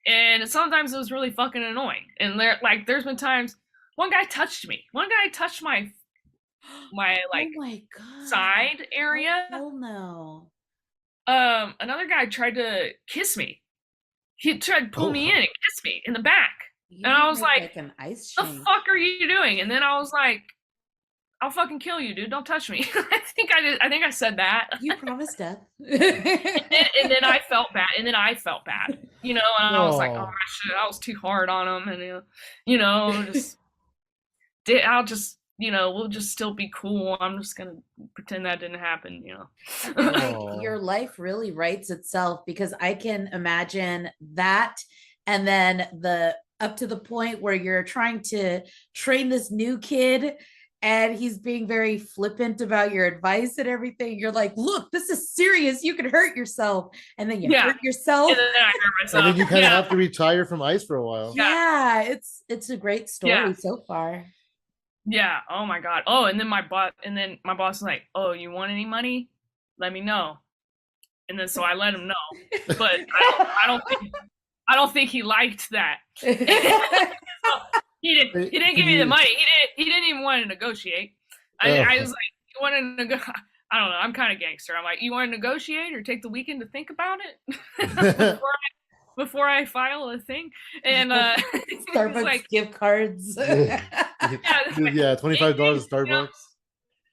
and sometimes it was really fucking annoying. And there's been times one guy touched me. One guy touched my like oh my God. side area. Oh no. Another guy tried to kiss me. He tried to pull me in and kiss me in the back, and I was like, an ice "The fuck are you doing?" And then I was like, I'll fucking kill you, dude. Don't touch me. I think I said that. You promised death. And then I felt bad. And you know, and I was like, oh Oh, shit, I was too hard on him. And, just, I'll just, we'll just still be cool. I'm just going to pretend that didn't happen, I feel like oh. your life really writes itself, because I can imagine that, and then the up to the point where you're trying to train this new kid and he's being very flippant about your advice and everything. You're like, look, this is serious. You can hurt yourself. And then you hurt yourself. And then I hurt myself. And then you kind of have to retire from ice for a while. Yeah, it's a great story so far. Yeah. Oh my God. Oh, and then my boss was like, "Oh, you want any money? Let me know." And then so I let him know, but I don't think he liked that. So he didn't give me the money. He didn't even want to negotiate. I was like, "You want to negotiate?" I don't know. I'm kind of gangster. I'm like, "You want to negotiate or take the weekend to think about it before I file a thing?" And Starbucks like, gift cards. Yeah, $25 at Starbucks.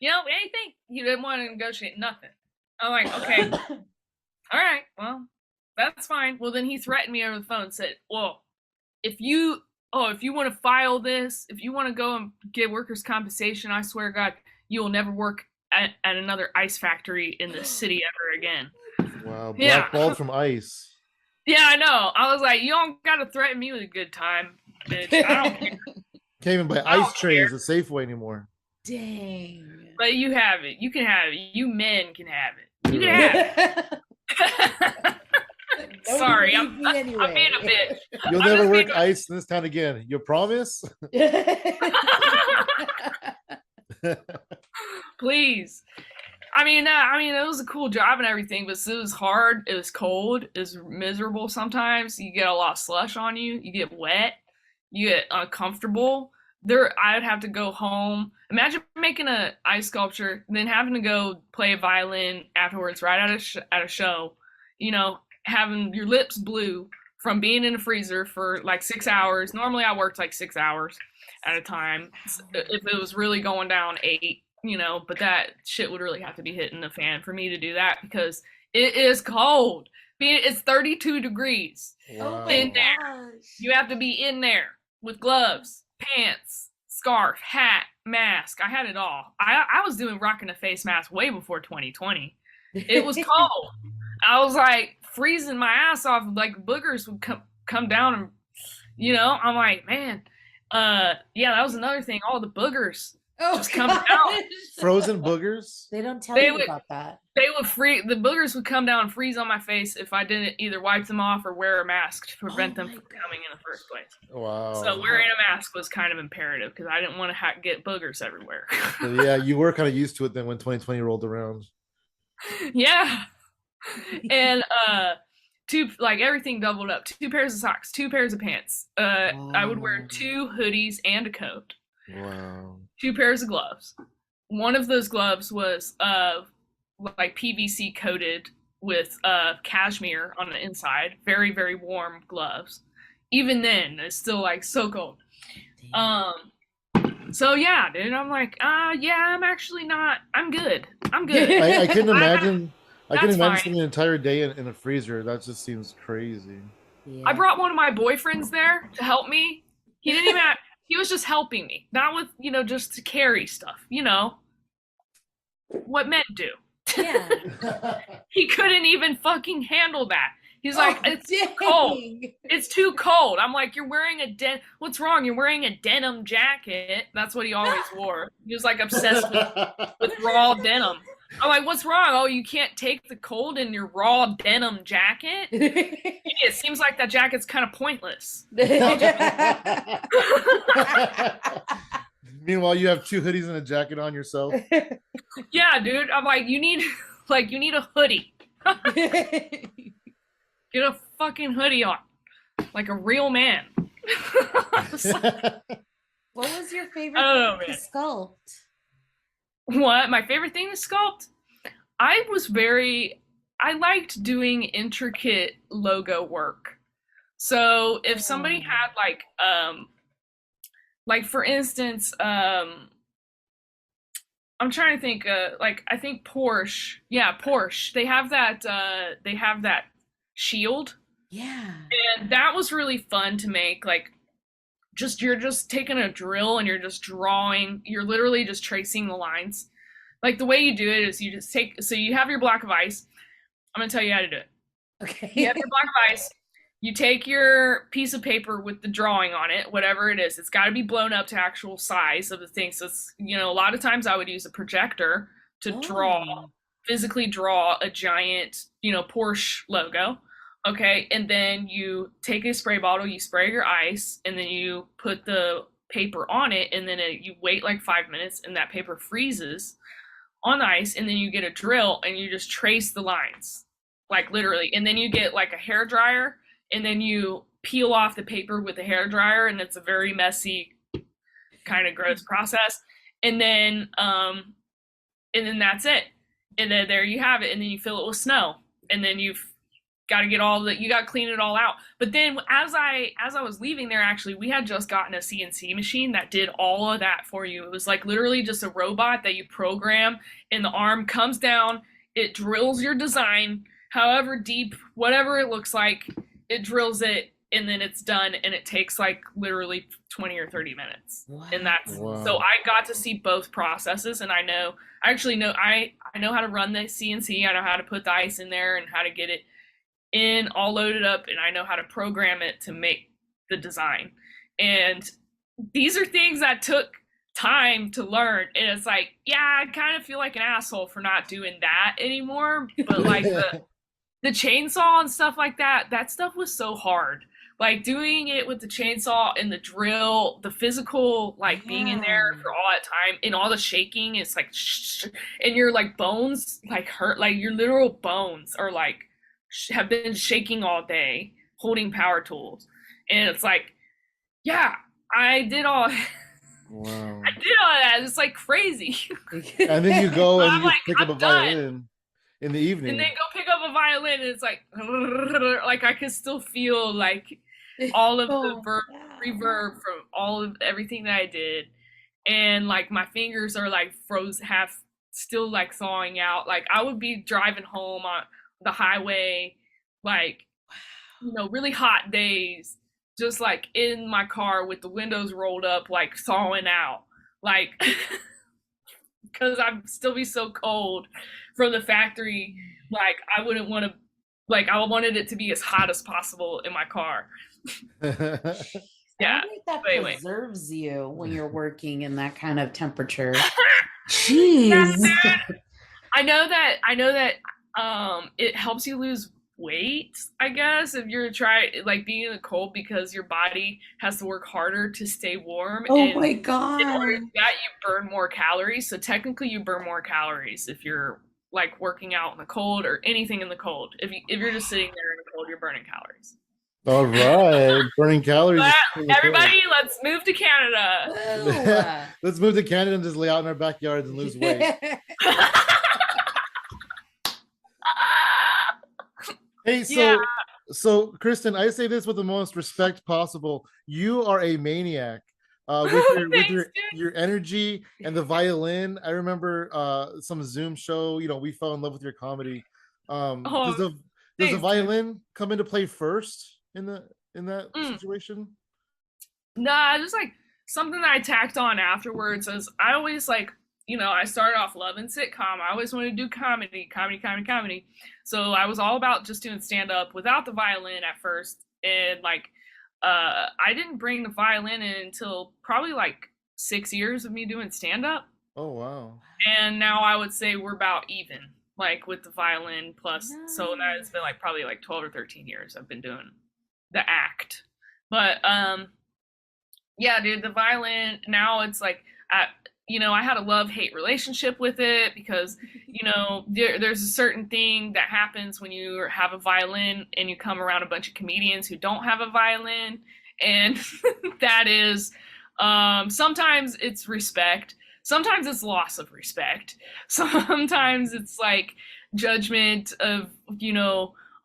Anything. He didn't want to negotiate nothing. I'm like, okay, all right, well, that's fine. Well, then he threatened me over the phone and said, well, if you want to file this, if you want to go and get workers' compensation, I swear to God, you will never work at another ice factory in this city ever again. Wow, blackballed from ice. Yeah, I know. I was like, you don't got to threaten me with a good time, bitch. I don't care. Can't even buy ice trays at Safeway anymore. Dang. But you have it. You can have it. You men can have it. You can have it. Sorry, I'm being a bitch. You'll never work ice in this town again. You promise? Please. I mean, it was a cool job and everything, but it was hard. It was cold. It was miserable sometimes. You get a lot of slush on you. You get wet. You get uncomfortable. I'd have to go home. Imagine making an ice sculpture, then having to go play a violin afterwards, right at a show. Having your lips blue from being in a freezer for like 6 hours. Normally, I worked like 6 hours at a time. If it was really going down 8. But that shit would really have to be hitting the fan for me to do that, because it is cold. It's 32 degrees in there. You have to be in there with gloves, pants, scarf, hat, mask. I had it all. I was rocking a face mask way before 2020. It was cold. I was like freezing my ass off. Like boogers would come down, and I'm like, man, yeah, that was another thing. All the boogers. Just come out. Frozen boogers? They don't tell you about that. They would the boogers would come down and freeze on my face if I didn't either wipe them off or wear a mask to prevent them from coming in the first place. Wow. So wearing a mask was kind of imperative, because I didn't want to get boogers everywhere. So yeah, you were kind of used to it then when 2020 rolled around. Yeah. And everything doubled up. 2 pairs of socks, 2 pairs of pants. I would wear 2 hoodies and a coat. Wow. 2 pairs of gloves. One of those gloves was like PVC coated with cashmere on the inside. Very, very warm gloves. Even then, it's still like so cold. So yeah, dude, I'm like, yeah, I'm actually not. I'm good. I couldn't imagine. I couldn't imagine fine. spending an entire day in a freezer. That just seems crazy. Yeah. I brought one of my boyfriends there to help me. He didn't even. He was just helping me, not with just to carry stuff. What men do. Yeah. He couldn't even fucking handle that. He's like, it's cold. It's too cold. I'm like, you're wearing what's wrong? You're wearing a denim jacket. That's what he always wore. He was like obsessed with raw denim. I'm like, what's wrong? Oh, you can't take the cold in your raw denim jacket? It seems like that jacket's kind of pointless. Meanwhile, you have 2 hoodies and a jacket on yourself. Yeah, dude. I'm like, you need a hoodie. Get a fucking hoodie on, like a real man. What was your favorite thing to sculpt? What? My favorite thing to sculpt? I liked doing intricate logo work. So if somebody had like for instance, I'm trying to think. Like I think Porsche. Yeah, Porsche. They have that. They have that shield, Yeah. and that was really fun to make. Like just you're just taking a drill and you're just drawing. You're literally just tracing the lines. Like the way you do it is you just take. So you have your block of ice. I'm gonna tell you how to do it. You have Okay. your block of ice. You take your piece of paper with the drawing on it, whatever it is. It's got to be blown up to actual size of the thing. So it's, a lot of times I would use a projector to draw, Oh. physically draw a giant, Porsche logo. Okay. And then you take a spray bottle, you spray your ice, and then you put the paper on it. And then you wait like 5 minutes and that paper freezes on the ice. And then you get a drill and you just trace the lines, like literally. And then you get like a hair dryer and then you peel off the paper with a hair dryer, and it's a very messy, kind of gross process. And then that's it. And then there you have it. And then you fill it with snow. And then you've got to get you got to clean it all out. But then as I was leaving there, actually, we had just gotten a CNC machine that did all of that for you. It was like literally just a robot that you program, and the arm comes down, it drills your design, however deep, whatever it looks like, it drills it, and then it's done, and it takes like literally 20 or 30 minutes. Wow. And that's Wow. so I got to see both processes, and I know how to run the CNC. I know how to put the ice in there and how to get it in all loaded up, and I know how to program it to make the design. And these are things that took time to learn, and it's like, yeah, I kind of feel like an asshole for not doing that anymore, but like the chainsaw and stuff like that stuff was so hard. Like doing it with the chainsaw and the drill, the physical, like being in there for all that time and all the shaking, it's like, and your like bones like hurt, like your literal bones are like have been shaking all day holding power tools. And it's like, yeah, I did all Wow. I did all that. It's like crazy. And then you go and I'm you like, pick up I'm a done. violin in the evening. And then go pick up a violin, and it's like I can still feel like all of the reverb from all of everything that I did, and like my fingers are like still like thawing out. Like I would be driving home on the highway, like really hot days, just like in my car with the windows rolled up, like thawing out, like because I'd still be so cold from the factory. Like I wouldn't want to, like I wanted it to be as hot as possible in my car. Yeah. I think that anyway. preserves you when you're working in that kind of temperature. Jeez. I know that it helps you lose weight, I guess, if you're like being in the cold, because your body has to work harder to stay warm. Oh my God. In order to do that, you burn more calories. So technically you burn more calories if you're like working out in the cold or anything in the cold. If you're just sitting there in the cold, you're burning calories. All right, burning calories. Everybody, let's move to Canada. Let's move to Canada and just lay out in our backyards and lose weight. Hey, so Kristen, I say this with the most respect possible. You are a maniac with your energy and the violin. I remember some Zoom show. We fell in love with your comedy. Does the violin come into play first in that situation? Nah, just like something that I tacked on afterwards. Is I always like, I started off loving sitcom. I always wanted to do comedy. So I was all about just doing stand up without the violin at first. And like, I didn't bring the violin in until probably like 6 years of me doing stand up. Oh, wow. And now I would say we're about even, like with the violin plus. Nice. So that it's been like probably like 12 or 13 years I've been doing the act. But, yeah, dude, the violin, now it's like, I had a love-hate relationship with it because, there's a certain thing that happens when you have a violin and you come around a bunch of comedians who don't have a violin. And that is, sometimes it's respect. Sometimes it's loss of respect. Sometimes it's like judgment of,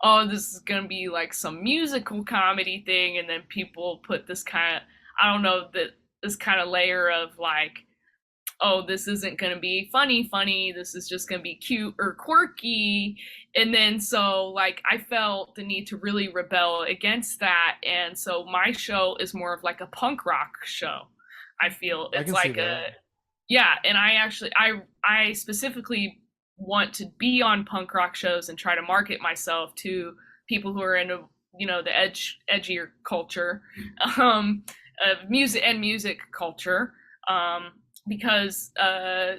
oh, this is going to be like some musical comedy thing. And then people put this kind of, I don't know, this kind of layer of like, oh, this isn't going to be funny, this is just going to be cute or quirky. And then so like I felt the need to really rebel against that, and so my show is more of like a punk rock show. I feel I it's can see like that. a, yeah, and I specifically want to be on punk rock shows and try to market myself to people who are into, you know, the edgier culture, um music culture, um because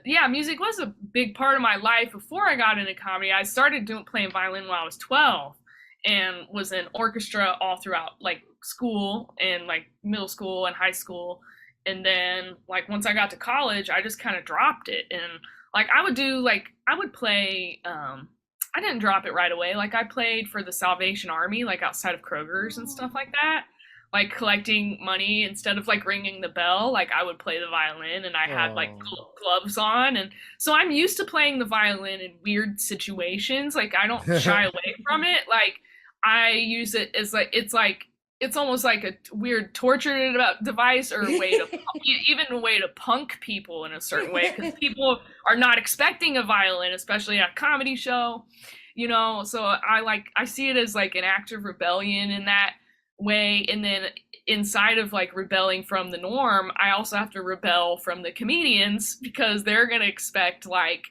yeah, music was a big part of my life before I got into comedy. I started doing playing violin when I was 12 and was in orchestra all throughout like school and like middle school and high school. And then like once I got to college, I just kind of dropped it. And like I would play, I didn't drop it right away. Like I played for the Salvation Army, like outside of Kroger's and stuff like that, like collecting money instead of like ringing the bell. Like I would play the violin, and I had like Oh, gloves on, and so I'm used to playing the violin in weird situations. Like I don't shy away from it. Like I use it as like it's almost like a weird torture device, or a way to even a way to punk people in a certain way, because people are not expecting a violin, especially at a comedy show, you know. So I see it as like an act of rebellion in that way. And then inside of like rebelling from the norm, I also have to rebel from the comedians, because they're gonna expect like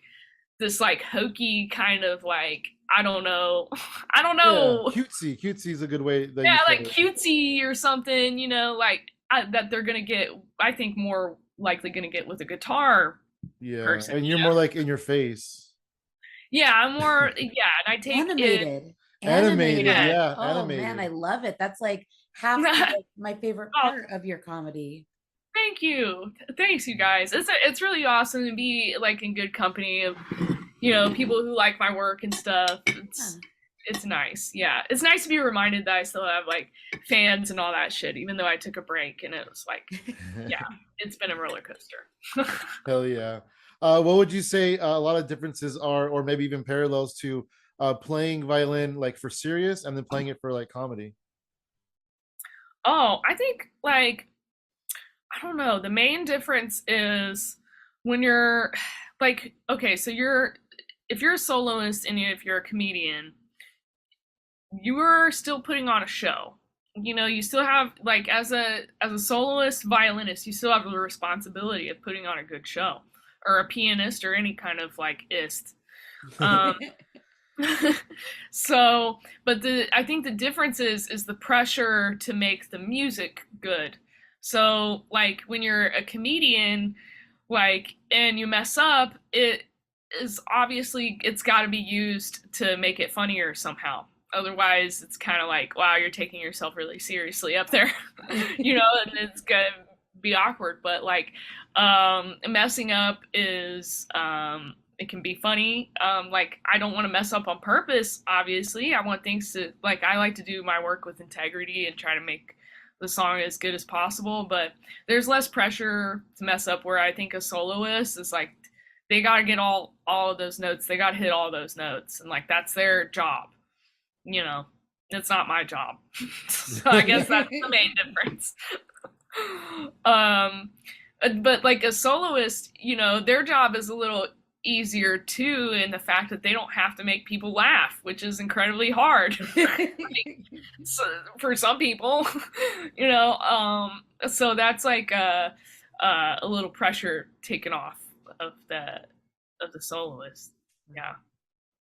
this like hokey kind of like, I don't know, I don't yeah, know, cutesy is a good way that you yeah, said like it. cutesy or something, you know, like that they're gonna get, I think, more likely gonna get with a guitar Yeah, person, and you you're know? more like in your face. Yeah, I'm more, yeah, and I take it, Animated. Animated, yeah. Animated. yeah, Oh man, I animated. love it. That's like half of like my favorite Oh, part of your comedy. thank you. Thanks, you guys. It's really awesome to be like in good company of, you know, people who like my work and stuff. Yeah. It's nice. Yeah. It's nice to be reminded that I still have like fans and all that shit, even though I took a break, and it was like, yeah, it's been a roller coaster. Hell yeah. What would you say a lot of differences are, or maybe even parallels to playing violin like for serious and then playing it for like comedy? Oh, I think like, I don't know. The main difference is when you're like, okay, so if you're a soloist and if you're a comedian, you are still putting on a show. You know, you still have like as a soloist violinist, you still have the responsibility of putting on a good show, or a pianist, or any kind of like ist. Um, so, but the I think the difference is the pressure to make the music good. So, like when you're a comedian, like, and you mess up, it is obviously it's got to be used to make it funnier somehow. Otherwise, it's kind of like, wow, you're taking yourself really seriously up there, you know, and it's gonna be awkward. But like, messing up is it can be funny. Like I don't want to mess up on purpose. Obviously, I want things to like, I like to do my work with integrity and try to make the song as good as possible. But there's less pressure to mess up. Where I think a soloist is like, they got to get all of those notes. They got to hit all those notes, and like that's their job. You know, it's not my job. So I guess that's the main difference. um, but like a soloist, you know, their job is a little easier too, in the fact that they don't have to make people laugh, which is incredibly hard so, for some people, you know. So that's like a little pressure taken off of the soloist. Yeah,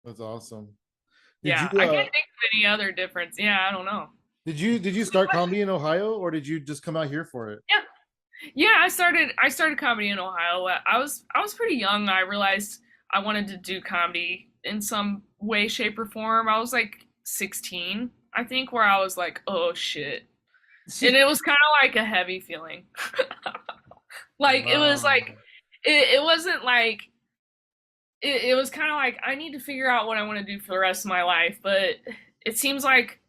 That's awesome. Did yeah. you I can't think of any other difference. Yeah, I don't know. did you start comedy in Ohio, or did you just come out here for it? Yeah, yeah. I started comedy in Ohio. I was pretty young. I realized I wanted to do comedy in some way, shape, or form. I was like 16, I think, where I was like, oh shit, and it was kind of like a heavy feeling. Like it was Wow. like it wasn't like it was kind of like, I need to figure out what I want to do for the rest of my life. But it seems like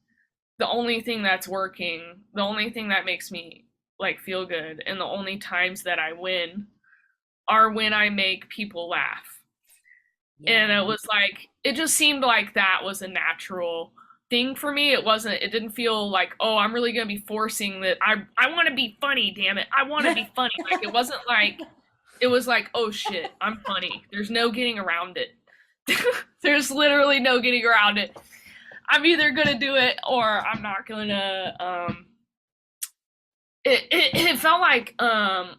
the only thing that's working, the only thing that makes me like feel good, and the only times that I win are when I make people laugh. And Yeah. it was like, it just seemed like that was a natural thing for me. It didn't feel like, oh, I'm really gonna be forcing that. I want to be funny, damn it. I want to be funny. Like it wasn't like It was like, oh shit, I'm funny. There's no getting around it. There's literally no getting around it. I'm either gonna do it or I'm not gonna. It felt like I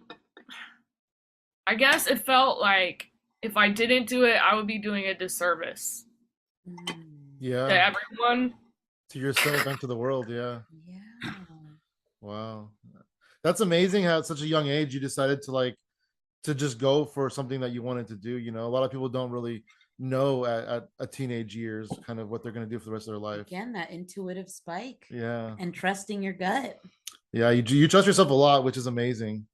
guess it felt like if I didn't do it, I would be doing a disservice to Yeah. everyone. To yourself and to the world. Yeah. Yeah. Wow. That's amazing how at such a young age you decided to like to just go for something that you wanted to do. You know, a lot of people don't really know at a teenage years kind of what they're going to do for the rest of their life. Again, that intuitive spike. Yeah. And trusting your gut. Yeah, you trust yourself a lot, which is amazing.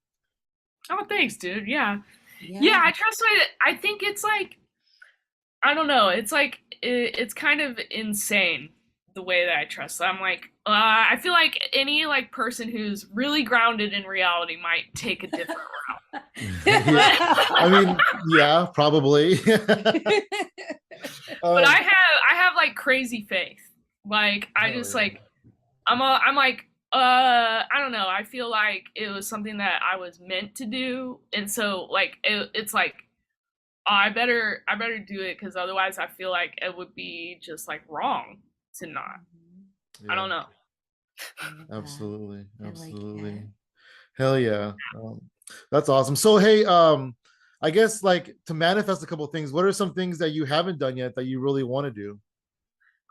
Oh, thanks, dude. Yeah. I trust I think it's like, I don't know. It's like, it's kind of insane the way that I trust. I'm like, I feel like any like person who's really grounded in reality might take a different route. I mean, yeah, probably. But I have like crazy faith. Like I just like I'm like I don't know. I feel like it was something that I was meant to do, and so like it's like oh, I better do it because otherwise I feel like it would be just like wrong to not. Yeah. I don't know. Absolutely, absolutely. Like Hell yeah. That's awesome. So hey, I guess like to manifest a couple things, what are some things that you haven't done yet that you really want to do?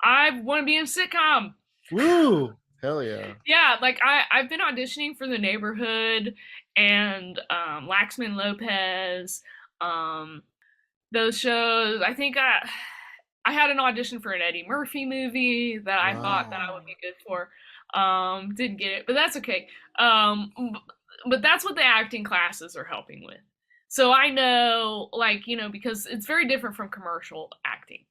I want to be in a sitcom. Woo! Hell yeah. Yeah, like I've been auditioning for The Neighborhood and Laxman Lopez, those shows. I think I had an audition for an Eddie Murphy movie that I thought that I would be good for. Didn't get it, but that's okay. But that's what the acting classes are helping with. So I know, like, you know, because it's very different from commercial acting.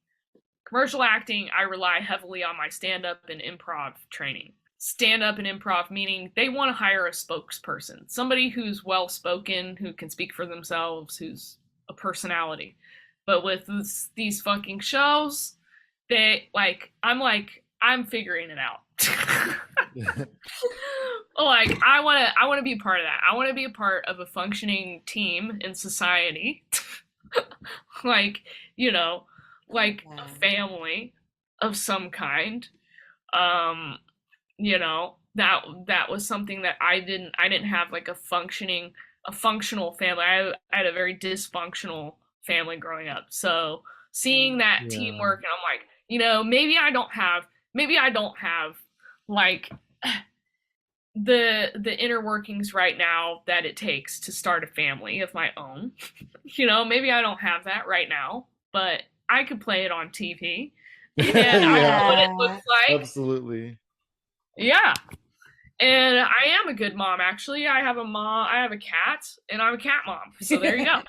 Commercial acting, I rely heavily on my stand-up and improv training. Stand-up and improv meaning they want to hire a spokesperson, somebody who's well-spoken, who can speak for themselves, who's a personality. But with these fucking shows, I'm figuring it out. Like I want to be a part of that. I want to be a part of a functioning team in society. Like, you know, like a family of some kind. You know, that was something that I didn't have like a functional family. I had a very dysfunctional family growing up. So seeing that teamwork, and I'm like, you know, maybe I don't have like the inner workings right now that it takes to start a family of my own. You know, maybe I don't have that right now, but I could play it on TV and I know what it looks like. Absolutely. Yeah. And I am a good mom, actually. I have a cat, and I'm a cat mom. So there you go.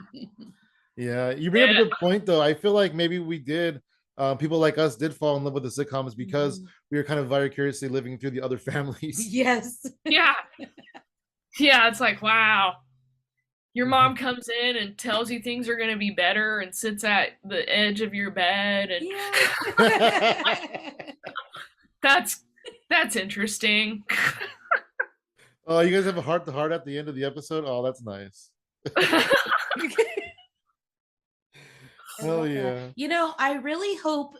Yeah, you bring up a good point, though. I feel like maybe people like us did fall in love with the sitcoms because we were kind of vicariously living through the other families. Yes. Yeah. Yeah, it's like, wow. Your mom comes in and tells you things are going to be better and sits at the edge of your bed. And that's interesting. Oh, you guys have a heart-to-heart at the end of the episode? Oh, that's nice. Hell yeah. You know, I really hope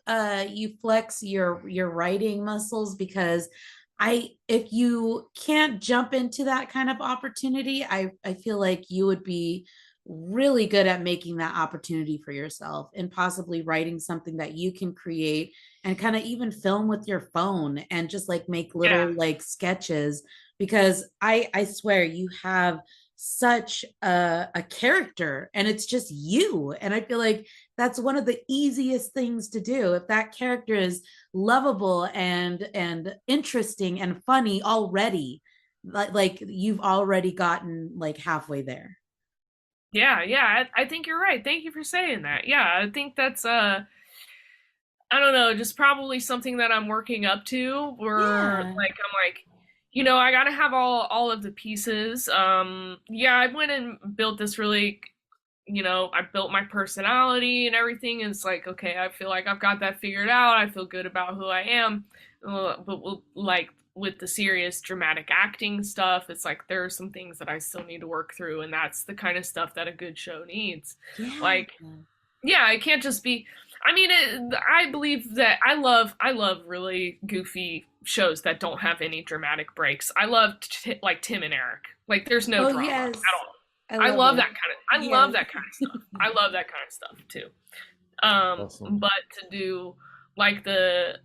you flex your writing muscles, because if you can't jump into that kind of opportunity, I feel like you would be really good at making that opportunity for yourself and possibly writing something that you can create and kind of even film with your phone and just like make little like sketches, because I swear you have such a character and it's just you, and I feel like that's one of the easiest things to do. If that character is lovable and interesting and funny already, like you've already gotten like halfway there. Yeah, I think you're right. Thank you for saying that. Yeah, I think that's I don't know, just probably something that I'm working up to, where like I'm like, you know, I gotta have all of the pieces. I went and built this really, you know, I built my personality and everything. And it's like, okay, I feel like I've got that figured out. I feel good about who I am. But like with the serious dramatic acting stuff, it's like there are some things that I still need to work through, and that's the kind of stuff that a good show needs. Yeah. Like, yeah, it can't just be. I mean, I believe that I love really goofy shows that don't have any dramatic breaks. I love like Tim and Eric. Like, there's no drama at all. I love that kind of. I love that kind of stuff. I love that kind of stuff too. Awesome. But to do like the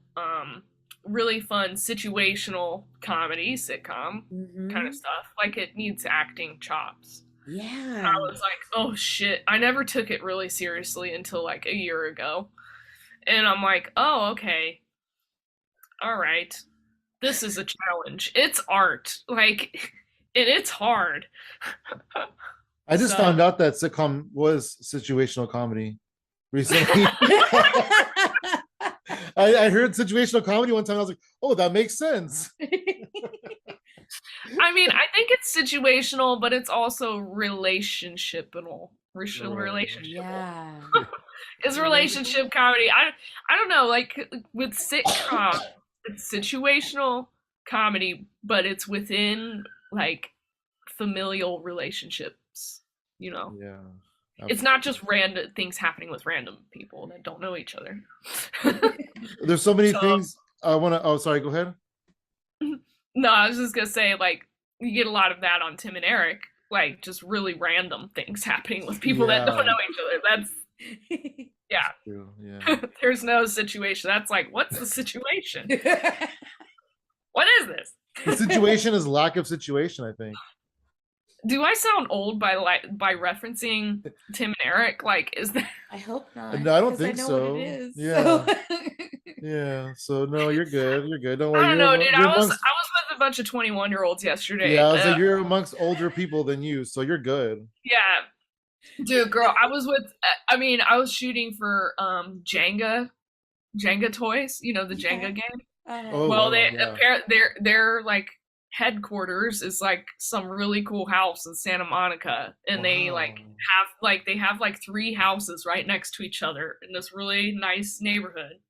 really fun situational comedy sitcom kind of stuff, like, it needs acting chops. Yeah. I was like, oh shit. I never took it really seriously until like a year ago. And I'm like, oh, okay. All right. This is a challenge. It's art. Like, and it's hard. I just found out that sitcom was situational comedy recently. I heard situational comedy one time. I was like, oh, that makes sense. I mean, I think it's situational, but it's also relationshipable. Relationship. Yeah. It's relationship comedy. I don't know, like with sitcom, it's situational comedy, but it's within like familial relationships, you know. Yeah. It's not just random things happening with random people that don't know each other. There's so many things I want to. Oh, sorry. Go ahead. No, I was just gonna say, like, you get a lot of that on Tim and Eric, like just really random things happening with people that don't know each other. That's yeah. There's no situation. That's like, what's the situation? What is this? The situation is lack of situation, I think. Do I sound old by referencing Tim and Eric? Like, is that? I hope not. No, I don't think so. What it is, yeah. So. Yeah. So no, you're good. You're good. Don't worry. I don't know, dude. I was with a bunch of 21-year-olds yesterday. Yeah, I was like, you're amongst older people than you, so you're good. Yeah, dude, girl. I was shooting for Jenga toys. You know, the Jenga game. Oh, well, they're like headquarters is like some really cool house in Santa Monica, and they have like 3 houses right next to each other in this really nice neighborhood,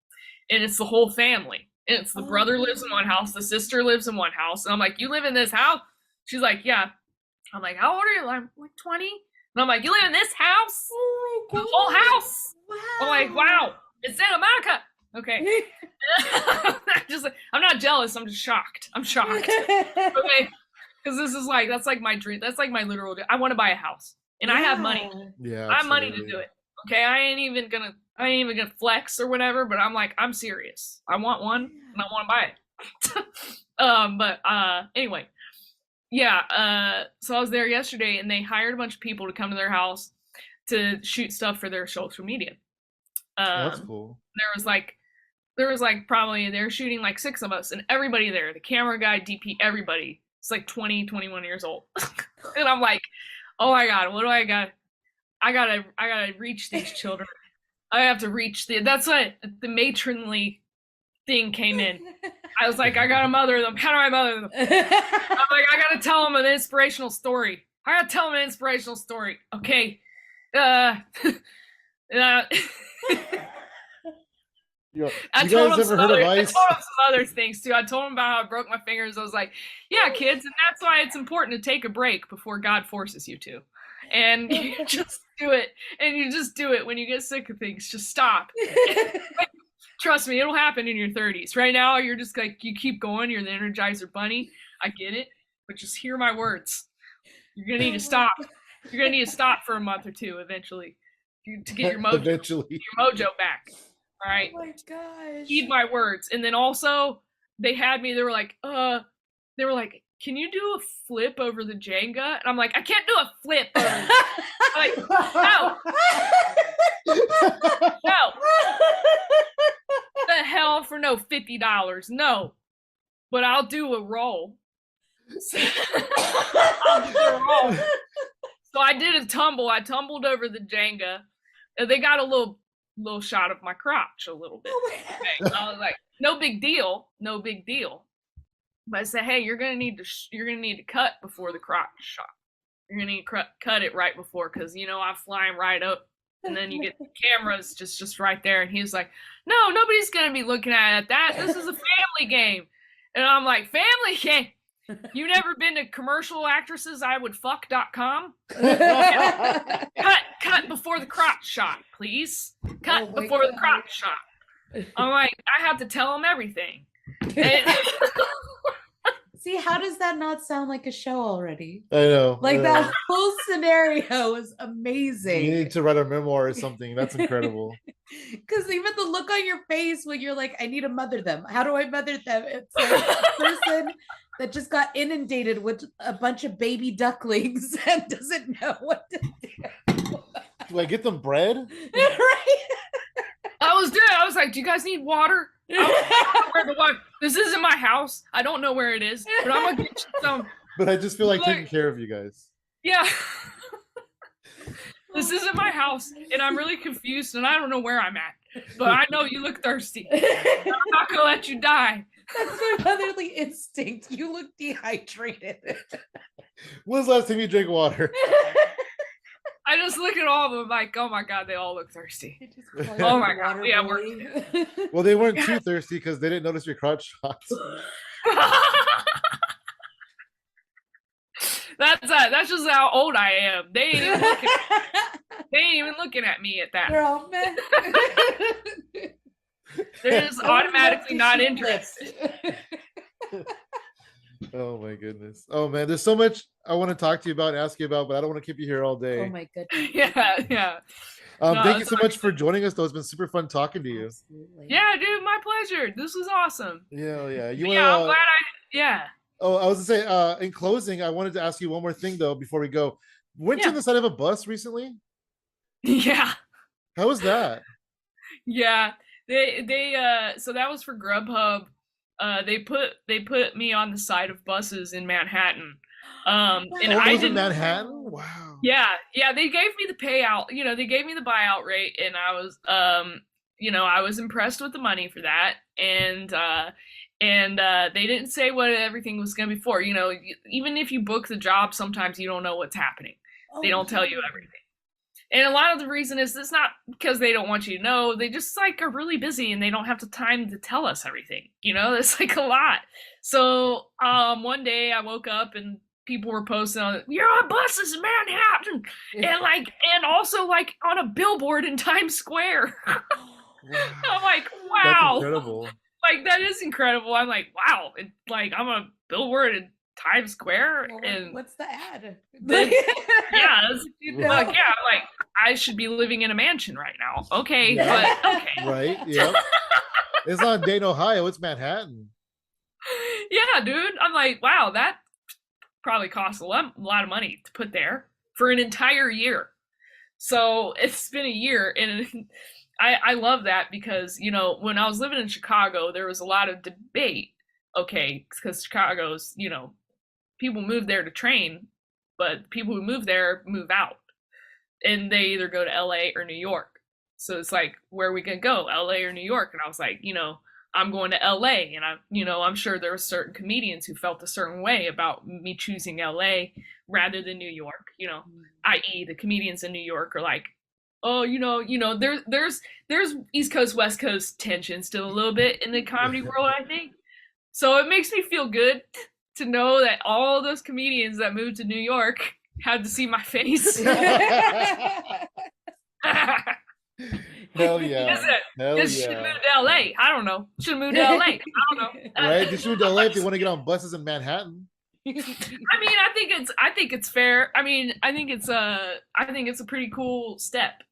and it's the whole family. And it's the brother lives in one house, the sister lives in one house, and I'm like, you live in this house? She's like, yeah. I'm like, how old are you? I'm like 20. And I'm like, you live in this house? Oh my God. The whole house. Wow. I'm like, wow, it's Santa Monica. Okay. I'm not jealous. I'm just shocked. I'm shocked. Okay. Because this is like, that's like my dream. That's like my literal dream. I want to buy a house, and I have money. Yeah. I have money to do it. Okay. I ain't even gonna flex or whatever, but I'm like, I'm serious. I want one and I want to buy it. Anyway. Yeah. So I was there yesterday, and they hired a bunch of people to come to their house to shoot stuff for their social media. That's cool. There was like probably, they were shooting like 6 of us, and everybody there, the camera guy, DP, everybody, it's like 20, 21 years old. And I'm like, oh my God, what do I got? I gotta reach these children. I have to reach that's what the matronly thing came in. I was like, I gotta mother them. How do I mother them? I'm like, I gotta tell them an inspirational story. Okay. I told him some other things too. I told him about how I broke my fingers. I was like, yeah, kids, and that's why it's important to take a break before God forces you to. And you just do it. And you just do it when you get sick of things. Just stop. Trust me, it'll happen in your 30s. Right now, you're just like, you keep going. You're the Energizer Bunny. I get it. But just hear my words. You're going to need to stop. You're going to need to stop for a month or two eventually to get your mojo back. All right. Oh my gosh. Heed my words. And then also, they were like, can you do a flip over the Jenga? And I'm like, I can't do a flip over like, no. No. The hell for no $50. No. But I'll do a roll. I'll do a roll. So I did a tumble. I tumbled over the Jenga. And they got a little shot of my crotch a little bit. Okay. I was like, no big deal. But I said, hey, you're gonna need to cut before the crotch shot. You're gonna need to cut it right before, because I'm flying right up, and then you get the cameras just right there. And he's like, no, nobody's gonna be looking at that. This is a family game. And I'm like, family, hey, you never been to commercialactressesIwouldfuck.com? Cut before the crotch shot, please. Cut before the crotch shot. I'm like, I have to tell them everything. And See, how does that not sound like a show already? I know. Like that whole scenario is amazing. You need to write a memoir or something. That's incredible. Because even the look on your face when you're like, I need to mother them. How do I mother them? It's like a person that just got inundated with a bunch of baby ducklings and doesn't know what to do. Do I get them bread? Right? I was like, do you guys need water? Where the water? This isn't my house. I don't know where it is, but I'm gonna get you some. But I just feel like taking care of you guys. Yeah. This isn't my house, and I'm really confused, and I don't know where I'm at. But I know you look thirsty. I'm not gonna let you die. That's my motherly instinct. You look dehydrated. When's the last time you drank water? I just look at all of them like, oh my god, they all look thirsty. Oh my god, yeah, well, they weren't too thirsty because they didn't notice your crotch shots. That's just how old I am. They ain't even looking at me at that. They're all meh. They're just automatically not interested. Oh my goodness. Oh man, there's so much I want to talk to you about and ask you about, but I don't want to keep you here all day. Oh my goodness. Yeah. Thank you so much for joining us though. It's been super fun talking to you. Absolutely. Yeah, dude, my pleasure. This was awesome. Yeah. I'm glad Oh, I was gonna say, in closing, I wanted to ask you one more thing though before we go. Went you on the side of a bus recently? Yeah. How was that? Yeah. They so that was for Grubhub. They put me on the side of buses in Manhattan. And I was in Manhattan? Wow. Yeah, they gave me the payout, they gave me the buyout rate, and I was I was impressed with the money for that. And they didn't say what everything was going to be for. Even if you book the job, sometimes you don't know what's happening. They don't tell you everything. And a lot of the reason is it's not because they don't want you to know. They just like are really busy and they don't have the time to tell us everything. It's like a lot. So one day I woke up and people were posting on, you're on buses in Manhattan, and also like on a billboard in Times Square. Wow. I'm like, wow. That's incredible. Like that is incredible. I'm like, wow. And like I'm on a billboard in Times Square. Well, and what's the ad? Like I should be living in a mansion right now. Okay, yeah. But okay. Right, yeah. It's not Dayton, Ohio, it's Manhattan. Yeah, dude. I'm like, wow, that probably costs a lot of money to put there for an entire year. So it's been a year, and I love that because, when I was living in Chicago, there was a lot of debate, okay, because Chicago's, people move there to train, but people who move there move out. And they either go to LA or New York. So it's like, where are we going to go, LA or New York? And I was like, I'm going to LA. And I'm sure there were certain comedians who felt a certain way about me choosing LA rather than New York, i.e. the comedians in New York are like, oh, there's East Coast, West Coast tension still a little bit in the comedy world, I think. So it makes me feel good to know that all those comedians that moved to New York had to see my face. Hell yeah. Should move to LA. I don't know. Should move to LA. I don't know. Right? They should move to LA if they want to get on buses in Manhattan. I think it's fair. I think it's a pretty cool step,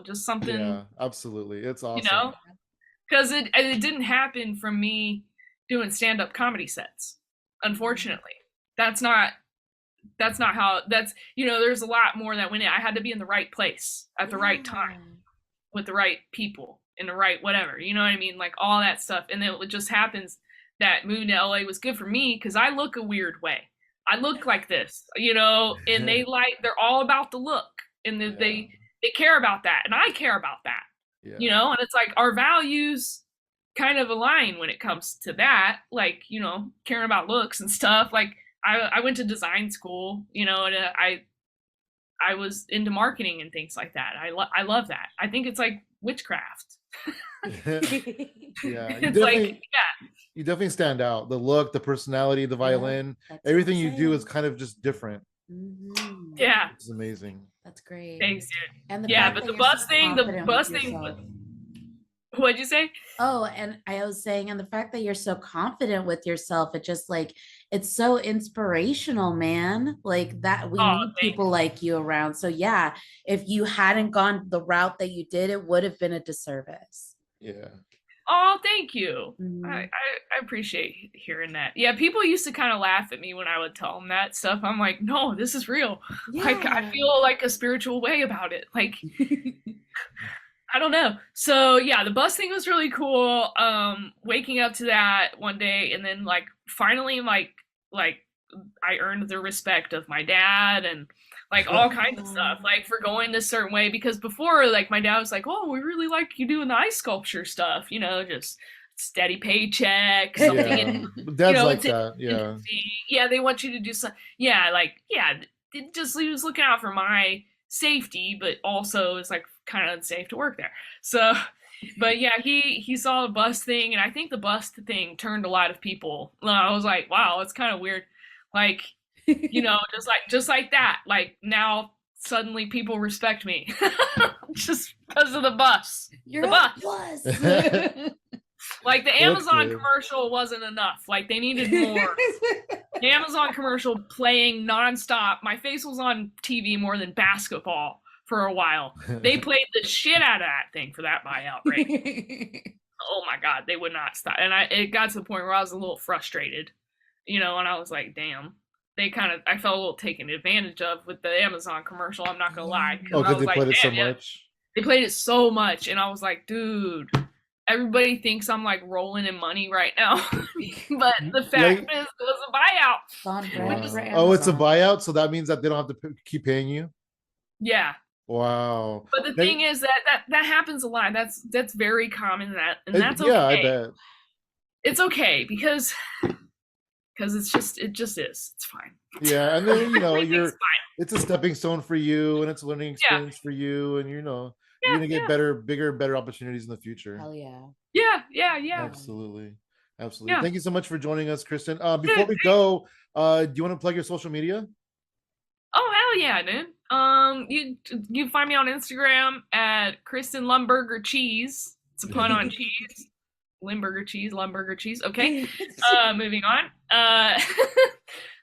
just something. Yeah, absolutely. It's awesome. Because it didn't happen from me doing stand-up comedy sets. Unfortunately. That's not how there's a lot more that went in. I had to be in the right place at the right time with the right people in the right whatever, you know what I mean? Like all that stuff. And then it just happens that moving to LA was good for me because I look a weird way. I look like this, and they're all about the look, and they care about that, and I care about that, and it's like our values kind of align when it comes to that, like, caring about looks and stuff. Like I went to design school, and I was into marketing and things like that. I love that. I think it's like witchcraft. Yeah, It's like, yeah. you definitely stand out. The look, the personality, the violin, everything you do is kind of just different. Yeah. It's amazing. That's great. Thanks, dude. And the yeah, fact but that the you're bus so thing, the confident bus with thing. yourself. What'd you say? Oh, and I was saying, and the fact that you're so confident with yourself, it just like, it's so inspirational, man. Like that, we Oh, need thanks. people like you around. So yeah, if you hadn't gone the route that you did, it would have been a disservice. Yeah. Oh, thank you. Mhm. I appreciate hearing that. Yeah, people used to kind of laugh at me when I would tell them that stuff. I'm like, no, this is real. Like, I Yeah. feel like a spiritual way about it. Like, I don't know. So yeah, the bus thing was really cool. Waking up to that one day, and then like finally, like I earned the respect of my dad and like all kinds of stuff, like for going this certain way. Because before, like my dad was like, "Oh, we really like you doing the ice sculpture stuff," you know, just steady paycheck, something. Yeah. In, Dad's you know, like that. Yeah. yeah, they want you to do something. Yeah, like yeah, it just he was looking out for my safety, but also it's like kind of unsafe to work there. So, but yeah, he saw the bus thing, and I think the bus thing turned a lot of people. I was like, wow, it's kind of weird, like you know, just like that. Like now, suddenly people respect me just because of the bus. You're the bus. Like the Amazon commercial wasn't enough. Like they needed more. The Amazon commercial playing nonstop. My face was on TV more than basketball for a while. They played the shit out of that thing for that buyout rate. Oh my God, they would not stop. And it got to the point where I was a little frustrated, you know, and I was like, damn. I felt a little taken advantage of with the Amazon commercial. I'm not gonna lie. Oh, because they played it so much. They played it so much, and I was like, dude. Everybody thinks I'm like rolling in money right now, but the fact is, it was a buyout. Oh, it's a buyout, so that means that they don't have to keep paying you. Yeah. Wow. But the thing is that happens a lot. That's very common. And that's okay. Yeah, I bet. It's okay because it just is. It's fine. Yeah, and then you know it's a stepping stone for you, and it's a learning experience for you, and you know. You're gonna get better opportunities in the future. Hell yeah. Yeah. Absolutely. Yeah. Thank you so much for joining us, Kristen. Before we go, do you want to plug your social media? Oh hell yeah, dude. You find me on Instagram at Kristen Lundberg Cheese. It's a pun on cheese. Lundberg cheese. Okay. Moving on.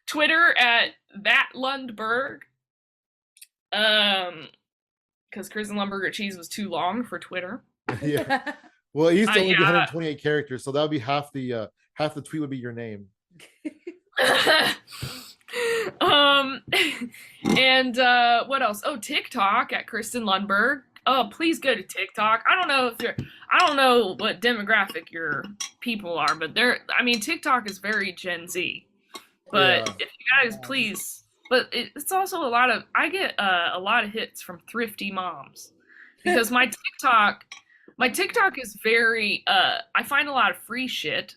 Twitter at that Lundberg. Because Kristen Lundberg cheese was too long for Twitter. Yeah. Well, it used to only be 128 characters, so that would be half the tweet would be your name. And what else? Oh, TikTok at Kristen Lundberg. Oh, please go to TikTok. I don't know what demographic your people are, but TikTok is very Gen Z. But if you guys please. But it's also I get a lot of hits from thrifty moms because my TikTok is very, I find a lot of free shit.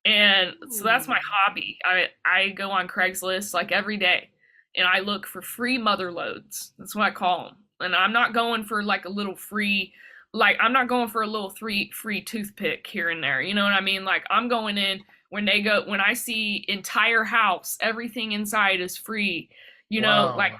And so that's my hobby. I go on Craigslist like every day and I look for free mother loads. That's what I call them. And I'm not going for like a little free, like I'm not going for a little free toothpick here and there. You know what I mean? Like I'm going in when I see entire house, everything inside is free, you know, like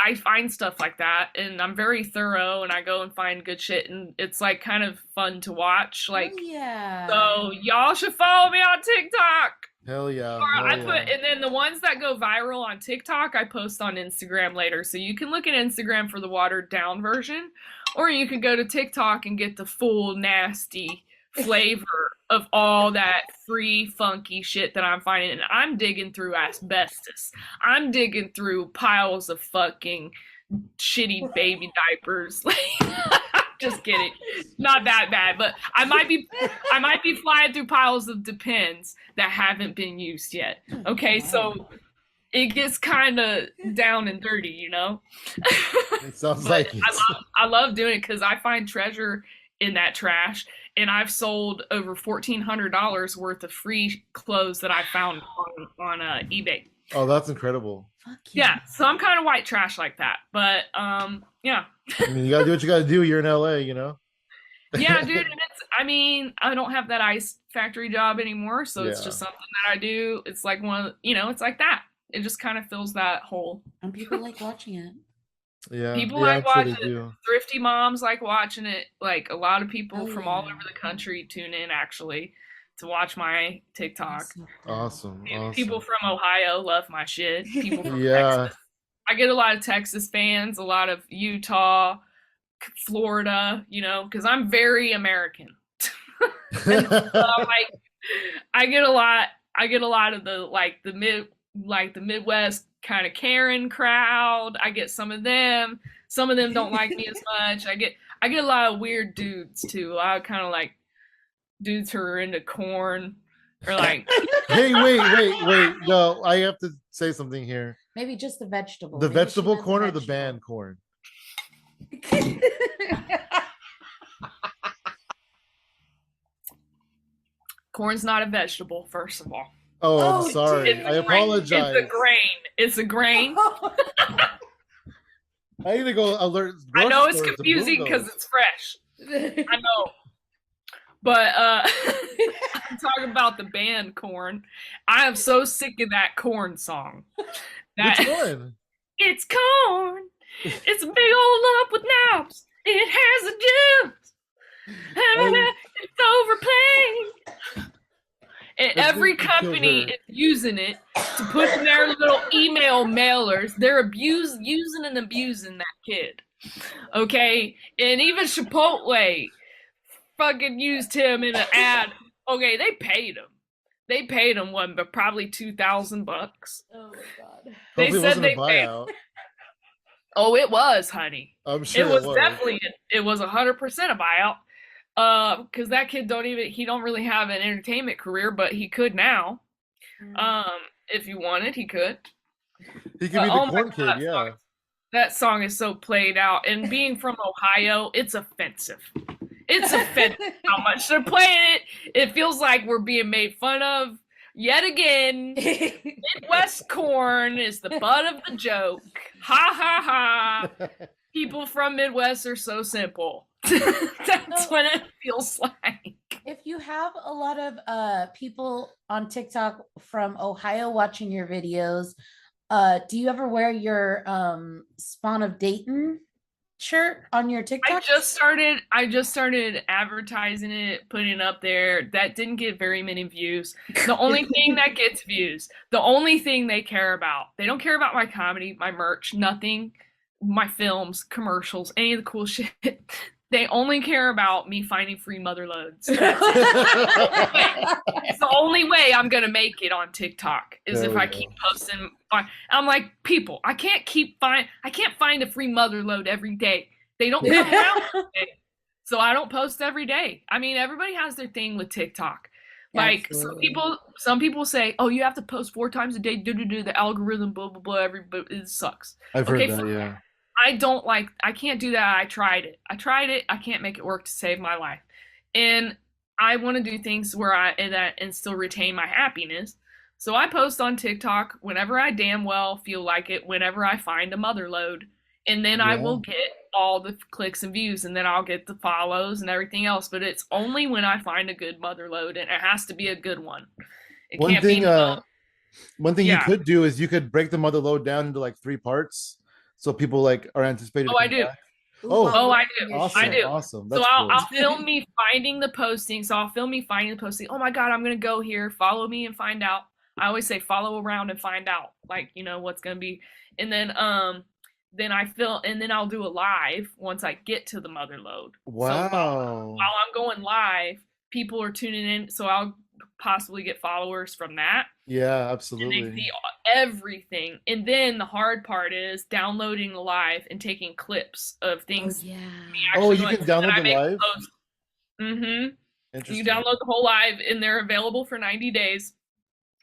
I find stuff like that and I'm very thorough and I go and find good shit and it's like kind of fun to watch. Like, so y'all should follow me on TikTok. Hell yeah. And then the ones that go viral on TikTok, I post on Instagram later. So you can look at Instagram for the watered down version, or you can go to TikTok and get the full nasty flavor of all that free funky shit that I'm finding. And I'm digging through asbestos. I'm digging through piles of fucking shitty baby diapers. Just kidding. Not that bad, but I might be flying through piles of Depends that haven't been used yet. Okay, so it gets kind of down and dirty, you know? It sounds like it. I love doing it because I find treasure in that trash, and I've sold over $1,400 worth of free clothes that I found on eBay. Oh, that's incredible. Yeah, so I'm kind of white trash like that, but yeah. I mean, you gotta do what you gotta do. You're in LA, you know. Yeah, dude, and I mean, I don't have that ice factory job anymore, so it's Yeah. just something that I do. It's like it's like that. It just kind of fills that hole. And people like watching it. Yeah. People Yeah, like I'm sure they watching it. do. Thrifty moms like watching it. Like a lot of people Oh from all yeah. over the country tune in actually to watch my That's TikTok. so cool. Awesome. People Awesome. from Ohio love my shit. People from Yeah. Texas. I get a lot of Texas fans, a lot of Utah, Florida, because I'm very American. And like I get a lot of the Midwest kind of Karen crowd. I get some of them. Some of them don't like me as much. I get a lot of weird dudes too. A lot of kind of like dudes who are into corn or like Hey, wait. No, I have to say something here. Maybe just the vegetable. The Maybe she vegetable meant corn or the vegetable. band corn? corn's not a vegetable, first of all. Oh, I'm Oh, sorry. dude. I It's apologize. a grain. It's a grain. I need to go alert. I know it's grocery stores to confusing move because those. it's fresh. I know. But I'm talking about the band Corn. I am so sick of that Corn song. Which one? It's corn. It's a big old lump with knobs. It has a juice. It's overplayed. And every company is using it to put in their little email mailers. They're using and abusing that kid. Okay? And even Chipotle fucking used him in an ad. Okay, they paid him. They paid him one, but probably $2,000. Oh my god. They Hopefully it said wasn't they a paid. buyout. Oh, it was, honey. I'm sure It was definitely. It was 100% a buyout. Because that kid he don't really have an entertainment career, but he could now. If he wanted, he could. He could be the my corn kid, God, yeah. that song is so played out, and being from Ohio, it's offensive. It's offensive how much they're playing it. It feels like we're being made fun of yet again. Midwest corn is the butt of the joke. Ha ha ha. People from Midwest are so simple. That's what it feels like. If you have a lot of people on TikTok from Ohio watching your videos, do you ever wear your Spawn of Dayton shirt on your TikTok? I just started advertising it, putting it up there. That didn't get very many views. The only thing that gets views, the only thing they care about, they don't care about my comedy, my merch, nothing, my films, commercials, any of the cool shit. They only care about me finding free mother loads. It's the only way I'm gonna make it on TikTok is if I keep posting. I'm like, people, I can't find a free mother load every day. They don't come around every day. So I don't post every day. I mean, everybody has their thing with TikTok. Like some people say, "Oh, you have to post 4 times a day. The algorithm, blah blah blah. It sucks." I've heard that, yeah. I can't do that. I tried it. I can't make it work to save my life. And I want to do things where and still retain my happiness. So I post on TikTok whenever I damn well feel like it, whenever I find a mother load. And then I will get all the clicks and views, and then I'll get the follows and everything else. But it's only when I find a good mother load, and it has to be a good one. It One can't thing, be one thing you could do is you could break the mother load down into like 3 parts, so people like are anticipated. Oh, I do. Back. I do. Awesome, I do. Awesome. That's so I'll film me finding the posting. So I'll film me finding the posting. Oh my God, I'm gonna go here. Follow me and find out. I always say follow around and find out, like what's gonna be. And then then I'll do a live once I get to the mother load. Wow. So while I'm going live, people are tuning in, so I'll possibly get followers from that. Yeah, absolutely. And they see everything. And then the hard part is downloading the live and taking clips of things. Oh, you can download the live? You download the whole live, and they're available for 90 days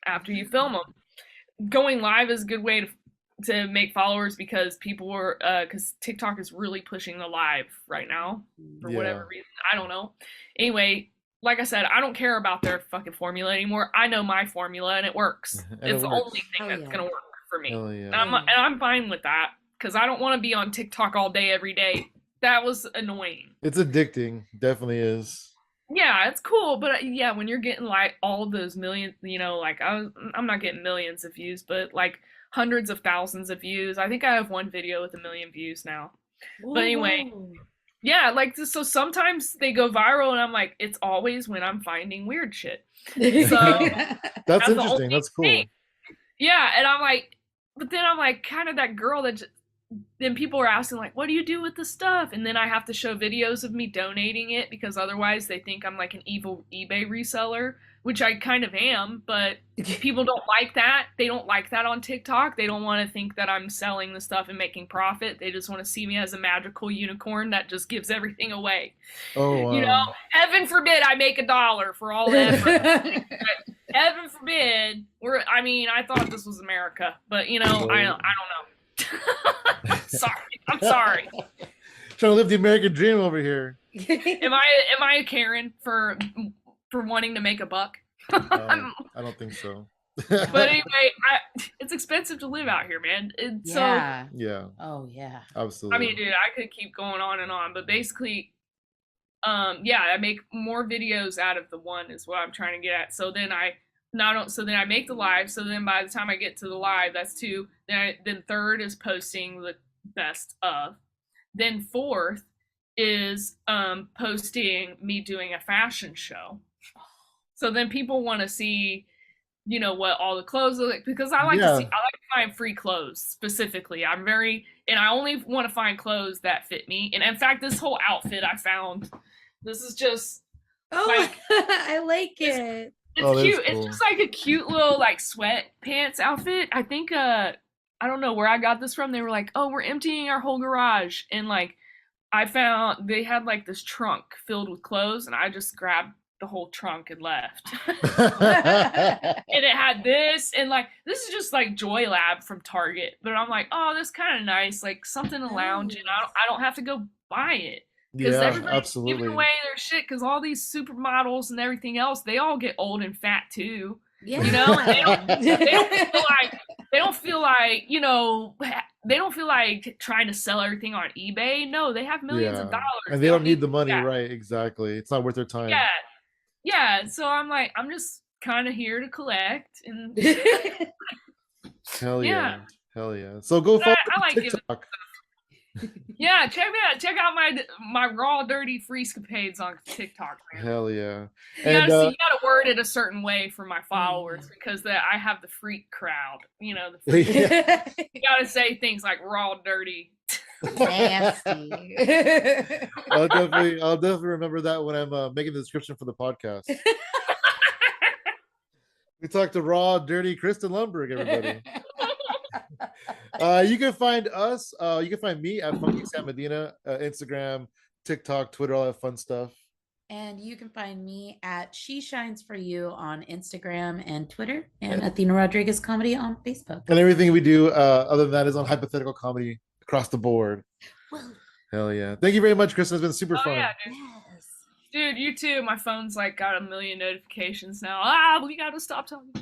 after you film them. Going live is a good way to make followers because because TikTok is really pushing the live right now for whatever reason. I don't know. Anyway, like I said, I don't care about their fucking formula anymore. I know my formula, and it works. It's the only thing that's gonna work for me. And I'm fine with that because I don't want to be on TikTok all day every day. that was annoying. It's addicting, definitely is. Yeah, it's cool, but yeah, when you're getting like all those millions, like I'm not getting millions of views, but like hundreds of thousands of views. I think I have one video with 1 million views now. Whoa, But anyway, yeah, like so sometimes they go viral, and I'm like, it's always when I'm finding weird shit. So that's interesting. That's cool. Thing. Yeah, and I'm like, but then I'm like, kind of that girl that. Then people are asking like, what do you do with the stuff? And then I have to show videos of me donating it, because otherwise they think I'm like an evil eBay reseller, which I kind of am, but people don't like that. They don't like that on TikTok. They don't want to think that I'm selling the stuff and making profit. They just want to see me as a magical unicorn that just gives everything away. Oh, wow. Heaven forbid I make $1 for all the effort. Heaven forbid. I thought this was America, but I don't know. I'm sorry. Trying to live the American dream over here. Am I a Karen for wanting to make a buck? I don't think so. But anyway, it's expensive to live out here, man. Yeah. Oh yeah. Absolutely. Dude, I could keep going on and on, but basically, I make more videos out of the one is what I'm trying to get at. So then I make the live. So then by the time I get to the live, that's 2. Then third is posting the best of. Then fourth is posting me doing a fashion show. So then people want to see, what all the clothes look like, because I like to find free clothes specifically. I only want to find clothes that fit me. And in fact, this whole outfit I found, this is just I like it. It's cute. Cool. It's just like a cute little like sweatpants outfit. I think I don't know where I got this from. They were like, "Oh, we're emptying our whole garage," and like I found they had like this trunk filled with clothes, and I just grabbed the whole trunk and left. And it had this, and like this is just like Joy Lab from Target, but I'm like, oh, that's kind of nice, like something to lounge in. I don't have to go buy it. Because everybody's giving away their shit, because all these supermodels and everything else, they all get old and fat too. Yeah. And they don't feel like trying to sell everything on eBay. No, they have millions of dollars. And they don't need the money, right? Exactly. It's not worth their time. Yeah. So I'm like, I'm just kind of here to collect and Hell yeah. So go follow TikTok. Yeah, check out my raw dirty freescapades on TikTok, man. Hell yeah. You gotta word it a certain way for my followers, because I have the freak crowd. You gotta say things like raw dirty. Nasty. I'll definitely remember that when I'm making the description for the podcast. We talked to raw dirty Kristen Lundberg, everybody. You can find us. You can find me at Funky Sam Medina, Instagram, TikTok, Twitter, all that fun stuff. And you can find me at She Shines For You on Instagram and Twitter, and Athena Rodriguez Comedy on Facebook. And everything we do other than that is on Hypothetical Comedy across the board. Well, hell yeah. Thank you very much, Kristen. It's been super fun. Yeah, dude. Yes. Dude, you too. My phone's like got 1 million notifications now. We gotta stop talking.